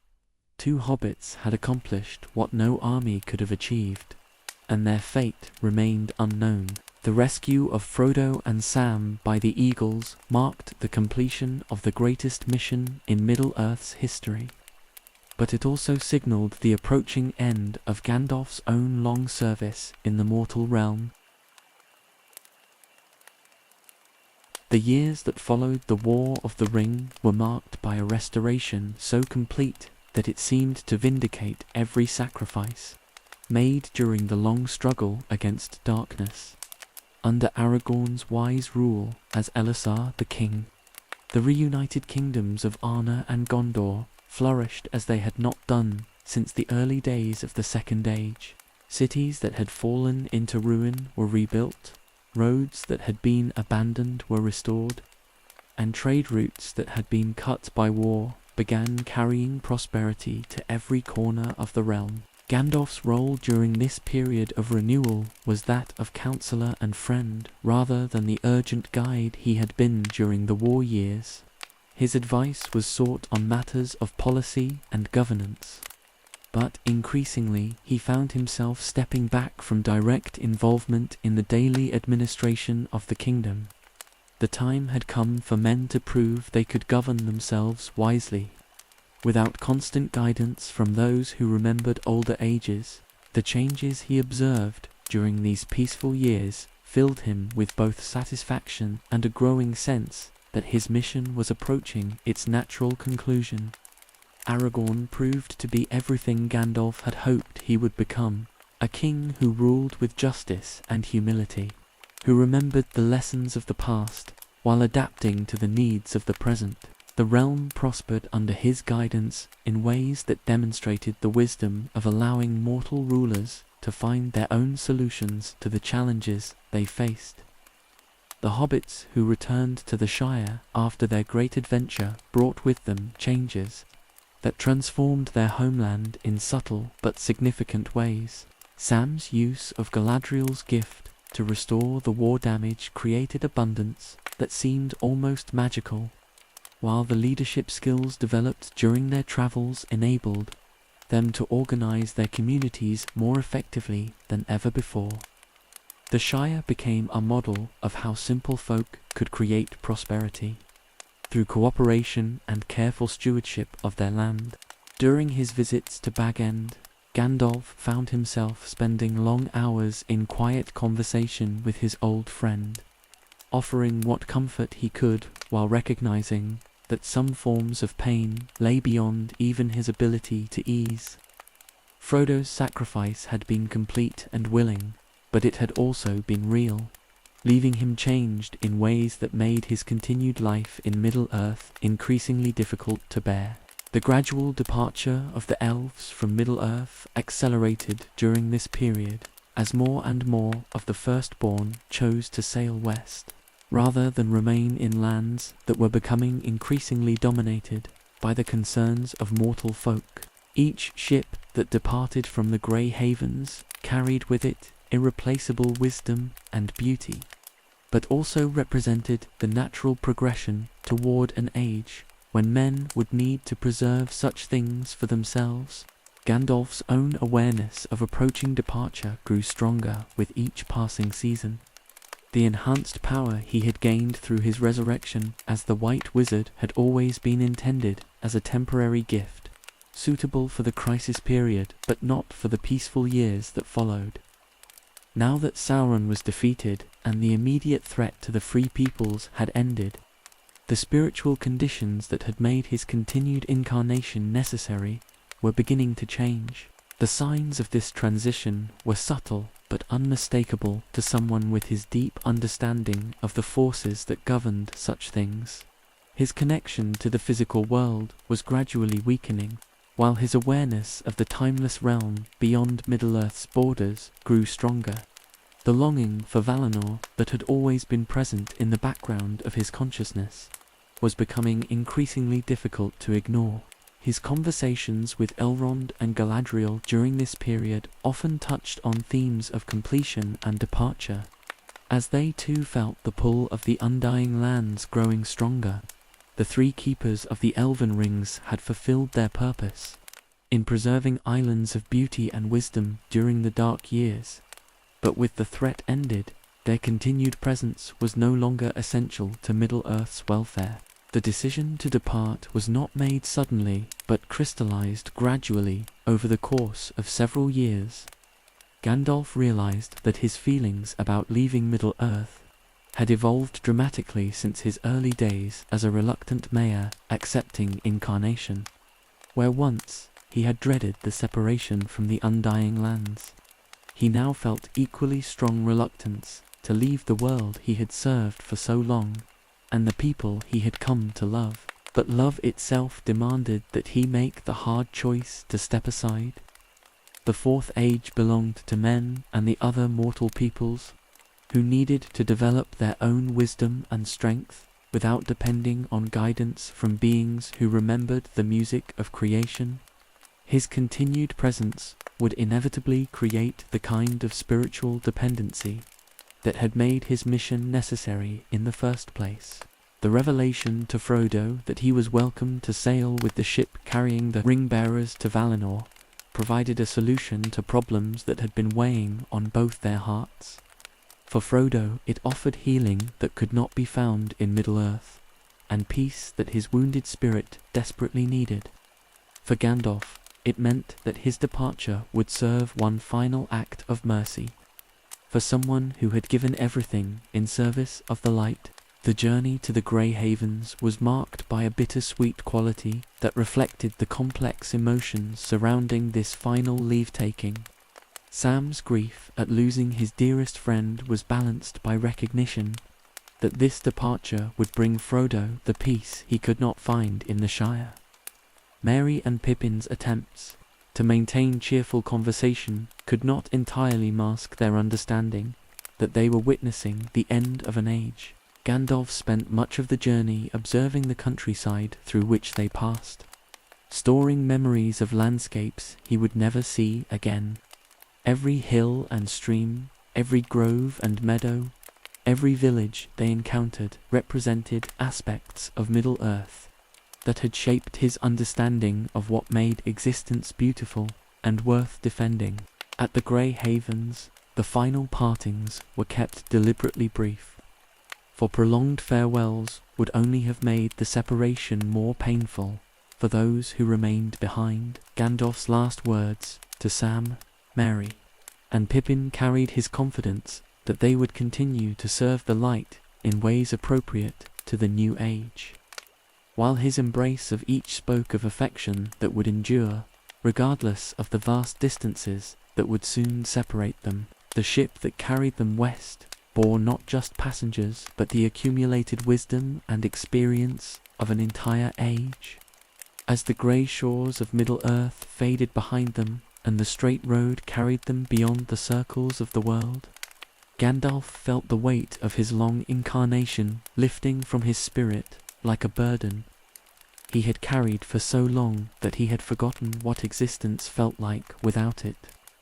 2 hobbits had accomplished what no army could have achieved, and their fate remained unknown. The rescue of Frodo and Sam by the Eagles marked the completion of the greatest mission in Middle-earth's history, but it also signaled the approaching end of Gandalf's own long service in the mortal realm. The years that followed the War of the Ring were marked by a restoration so complete that it seemed to vindicate every sacrifice made during the long struggle against darkness. Under Aragorn's wise rule as LOTR the king, the reunited kingdoms of Arnor and Gondor flourished as they had not done since the early days of the Second Age. Cities that had fallen into ruin were rebuilt, roads that had been abandoned were restored, and trade routes that had been cut by war began carrying prosperity to every corner of the realm. Gandalf's role during this period of renewal was that of counselor and friend rather than the urgent guide he had been during the war years. His advice was sought on matters of policy and governance, but increasingly he found himself stepping back from direct involvement in the daily administration of the kingdom. The time had come for men to prove they could govern themselves wisely. Without constant guidance from those who remembered older ages, the changes he observed during these peaceful years filled him with both satisfaction and a growing sense that his mission was approaching its natural conclusion. Aragorn proved to be everything Gandalf had hoped he would become, a king who ruled with justice and humility, who remembered the lessons of the past while adapting to the needs of the present. The realm prospered under his guidance in ways that demonstrated the wisdom of allowing mortal rulers to find their own solutions to the challenges they faced. The hobbits who returned to the Shire after their great adventure brought with them changes that transformed their homeland in subtle but significant ways. Sam's use of Galadriel's gift to restore the war damage created abundance that seemed almost magical, while the leadership skills developed during their travels enabled them to organize their communities more effectively than ever before. The Shire became a model of how simple folk could create prosperity through cooperation and careful stewardship of their land. During his visits to Bag End, Gandalf found himself spending long hours in quiet conversation with his old friend, offering what comfort he could while recognizing that some forms of pain lay beyond even his ability to ease. Frodo's sacrifice had been complete and willing, but it had also been real, leaving him changed in ways that made his continued life in Middle-earth increasingly difficult to bear. The gradual departure of the elves from Middle-earth accelerated during this period, as more and more of the firstborn chose to sail west, rather than remain in lands that were becoming increasingly dominated by the concerns of mortal folk. Each ship that departed from the Grey Havens carried with it irreplaceable wisdom and beauty, but also represented the natural progression toward an age when men would need to preserve such things for themselves. Gandalf's own awareness of approaching departure grew stronger with each passing season. The enhanced power he had gained through his resurrection as the White Wizard had always been intended as a temporary gift, suitable for the crisis period but not for the peaceful years that followed. Now that Sauron was defeated and the immediate threat to the Free Peoples had ended, the spiritual conditions that had made his continued incarnation necessary were beginning to change. The signs of this transition were subtle but unmistakable to someone with his deep understanding of the forces that governed such things. His connection to the physical world was gradually weakening, while his awareness of the timeless realm beyond Middle-earth's borders grew stronger. The longing for Valinor that had always been present in the background of his consciousness was becoming increasingly difficult to ignore. His conversations with Elrond and Galadriel during this period often touched on themes of completion and departure, as they too felt the pull of the Undying Lands growing stronger. The three keepers of the Elven Rings had fulfilled their purpose in preserving islands of beauty and wisdom during the dark years, but with the threat ended, their continued presence was no longer essential to Middle-earth's welfare. The decision to depart was not made suddenly, but crystallized gradually over the course of several years. Gandalf realized that his feelings about leaving Middle-earth had evolved dramatically since his early days as a reluctant mayor accepting incarnation, where once he had dreaded the separation from the Undying Lands. He now felt equally strong reluctance to leave the world he had served for so long, and the people he had come to love, but love itself demanded that he make the hard choice to step aside. The Fourth Age belonged to men and the other mortal peoples, who needed to develop their own wisdom and strength without depending on guidance from beings who remembered the music of creation. His continued presence would inevitably create the kind of spiritual dependency that had made his mission necessary in the first place. The revelation to Frodo that he was welcome to sail with the ship carrying the ring-bearers to Valinor provided a solution to problems that had been weighing on both their hearts. For Frodo, it offered healing that could not be found in Middle-earth, and peace that his wounded spirit desperately needed. For Gandalf, it meant that his departure would serve one final act of mercy. For someone who had given everything in service of the light, the journey to the Grey Havens was marked by a bittersweet quality that reflected the complex emotions surrounding this final leave-taking. Sam's grief at losing his dearest friend was balanced by recognition that this departure would bring Frodo the peace he could not find in the Shire. Merry and Pippin's attempts to maintain cheerful conversation could not entirely mask their understanding that they were witnessing the end of an age. Gandalf spent much of the journey observing the countryside through which they passed, storing memories of landscapes he would never see again. Every hill and stream, every grove and meadow, every village they encountered represented aspects of Middle-earth that had shaped his understanding of what made existence beautiful and worth defending. At the Grey Havens, the final partings were kept deliberately brief, for prolonged farewells would only have made the separation more painful for those who remained behind. Gandalf's last words to Sam, Merry, and Pippin carried his confidence that they would continue to serve the light in ways appropriate to the new age, while his embrace of each spoke of affection that would endure, regardless of the vast distances that would soon separate them. The ship that carried them west bore not just passengers, but the accumulated wisdom and experience of an entire age. As the grey shores of Middle-earth faded behind them, and the straight road carried them beyond the circles of the world, Gandalf felt the weight of his long incarnation lifting from his spirit like a burden he had carried for so long that he had forgotten what existence felt like without it.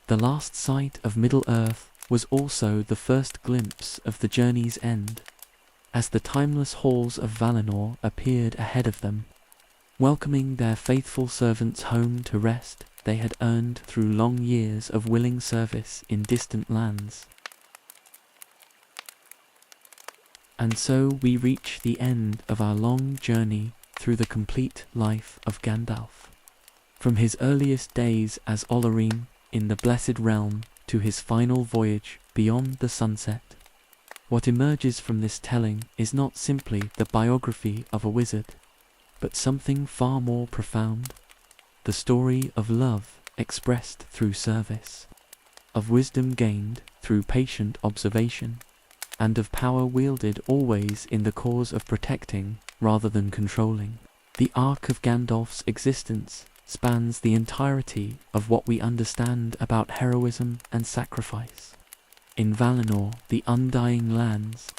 The last sight of Middle-earth was also the first glimpse of the journey's end, as the timeless halls of Valinor appeared ahead of them, welcoming their faithful servants home to rest they had earned through long years of willing service in distant lands. And so we reach the end of our long journey through the complete life of Gandalf. From his earliest days as Olórin in the Blessed Realm to his final voyage beyond the sunset, what emerges from this telling is not simply the biography of a wizard, but something far more profound, the story of love expressed through service. of wisdom gained through patient observation, and of power wielded always in the cause of protecting rather than controlling. The arc of Gandalf's existence spans the entirety of what we understand about heroism and sacrifice. In Valinor, the Undying Lands,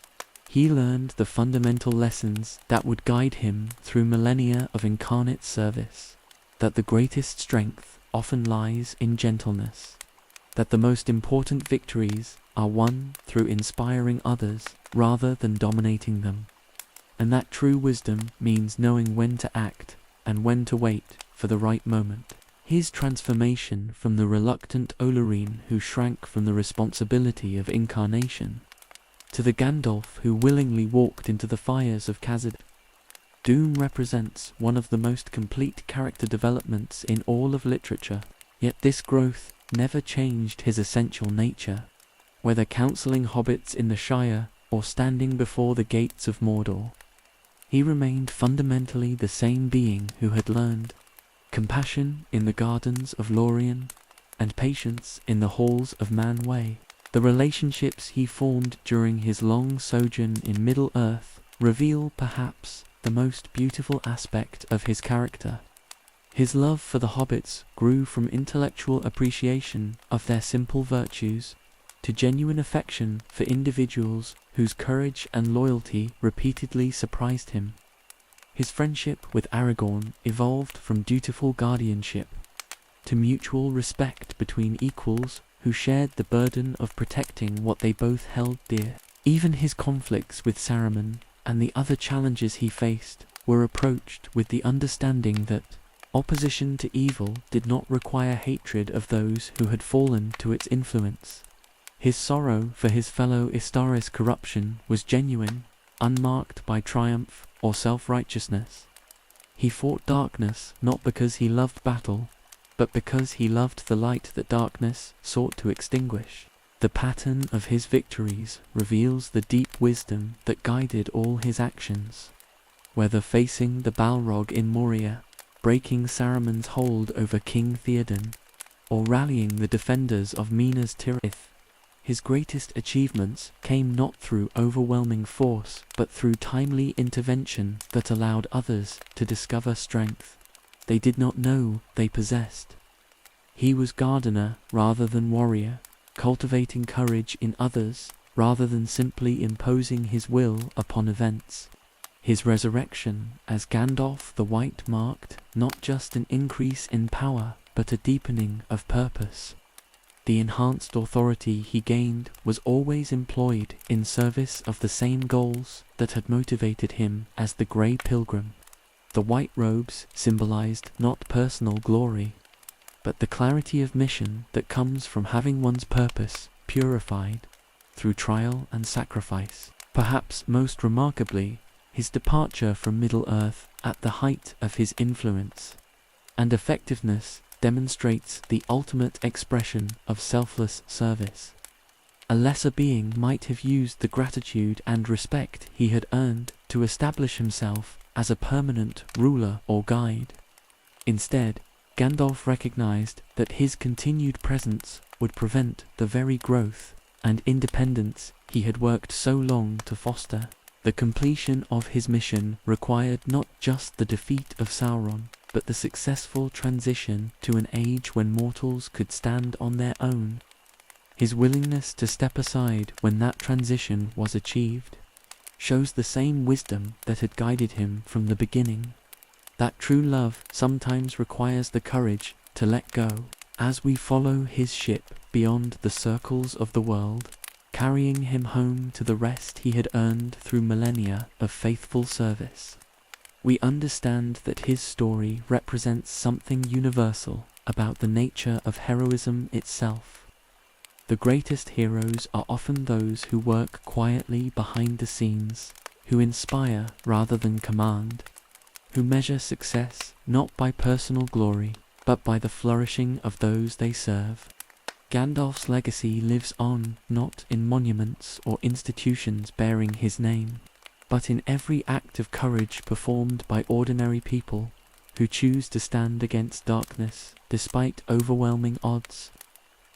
he learned the fundamental lessons that would guide him through millennia of incarnate service, that the greatest strength often lies in gentleness, that the most important victories are won through inspiring others rather than dominating them, and that true wisdom means knowing when to act and when to wait for the right moment. His transformation from the reluctant Olórin who shrank from the responsibility of incarnation to the Gandalf who willingly walked into the fires of Doom represents one of the most complete character developments in all of literature, yet this growth never changed his essential nature. Whether counseling hobbits in the Shire or standing before the gates of Mordor, he remained fundamentally the same being who had learned compassion in the gardens of Lórien and patience in the halls of Manwë. The relationships he formed during his long sojourn in Middle-earth reveal perhaps the most beautiful aspect of his character. His love for the hobbits grew from intellectual appreciation of their simple virtues to genuine affection for individuals whose courage and loyalty repeatedly surprised him. His friendship with Aragorn evolved from dutiful guardianship to mutual respect between equals who shared the burden of protecting what they both held dear. Even his conflicts with Saruman and the other challenges he faced were approached with the understanding that opposition to evil did not require hatred of those who had fallen to its influence. His sorrow for his fellow Istari's corruption was genuine, unmarked by triumph or self-righteousness. He fought darkness not because he loved battle, but because he loved the light that darkness sought to extinguish. The pattern of his victories reveals the deep wisdom that guided all his actions. Whether facing the Balrog in Moria, breaking Saruman's hold over King Theoden, or rallying the defenders of Minas Tirith, his greatest achievements came not through overwhelming force, but through timely intervention that allowed others to discover strength they did not know they possessed. He was gardener rather than warrior, cultivating courage in others rather than simply imposing his will upon events. His resurrection as Gandalf the White marked not just an increase in power, but a deepening of purpose. The enhanced authority he gained was always employed in service of the same goals that had motivated him as the Grey Pilgrim. The white robes symbolized not personal glory, but the clarity of mission that comes from having one's purpose purified through trial and sacrifice. Perhaps most remarkably, his departure from Middle-earth at the height of his influence and effectiveness demonstrates the ultimate expression of selfless service. A lesser being might have used the gratitude and respect he had earned to establish himself as a permanent ruler or guide. Instead, Gandalf recognized that his continued presence would prevent the very growth and independence he had worked so long to foster. The completion of his mission required not just the defeat of Sauron, but the successful transition to an age when mortals could stand on their own. His willingness to step aside when that transition was achieved shows the same wisdom that had guided him from the beginning. That true love sometimes requires the courage to let go. As we follow his ship beyond the circles of the world, carrying him home to the rest he had earned through millennia of faithful service, we understand that his story represents something universal about the nature of heroism itself. The greatest heroes are often those who work quietly behind the scenes, who inspire rather than command, who measure success not by personal glory, but by the flourishing of those they serve. Gandalf's legacy lives on not in monuments or institutions bearing his name, but in every act of courage performed by ordinary people who choose to stand against darkness despite overwhelming odds.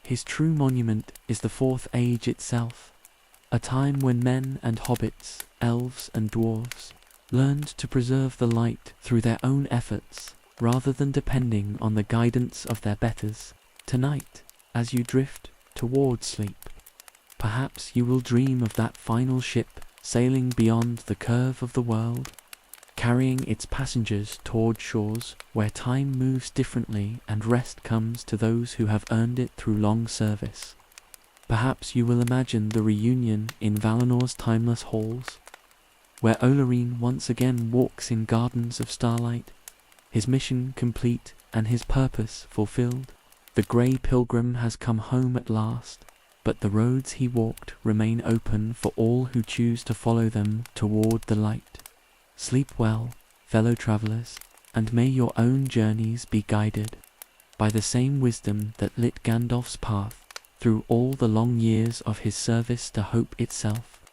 His true monument is the Fourth Age itself, a time when men and hobbits, elves and dwarves, learned to preserve the light through their own efforts, rather than depending on the guidance of their betters. Tonight, as you drift toward sleep, perhaps you will dream of that final ship sailing beyond the curve of the world, carrying its passengers toward shores where time moves differently and rest comes to those who have earned it through long service. Perhaps you will imagine the reunion in Valinor's timeless halls, where Olórin once again walks in gardens of starlight, his mission complete and his purpose fulfilled. The Grey Pilgrim has come home at last, but the roads he walked remain open for all who choose to follow them toward the light. Sleep well, fellow travelers, and may your own journeys be guided by the same wisdom that lit Gandalf's path through all the long years of his service to hope itself.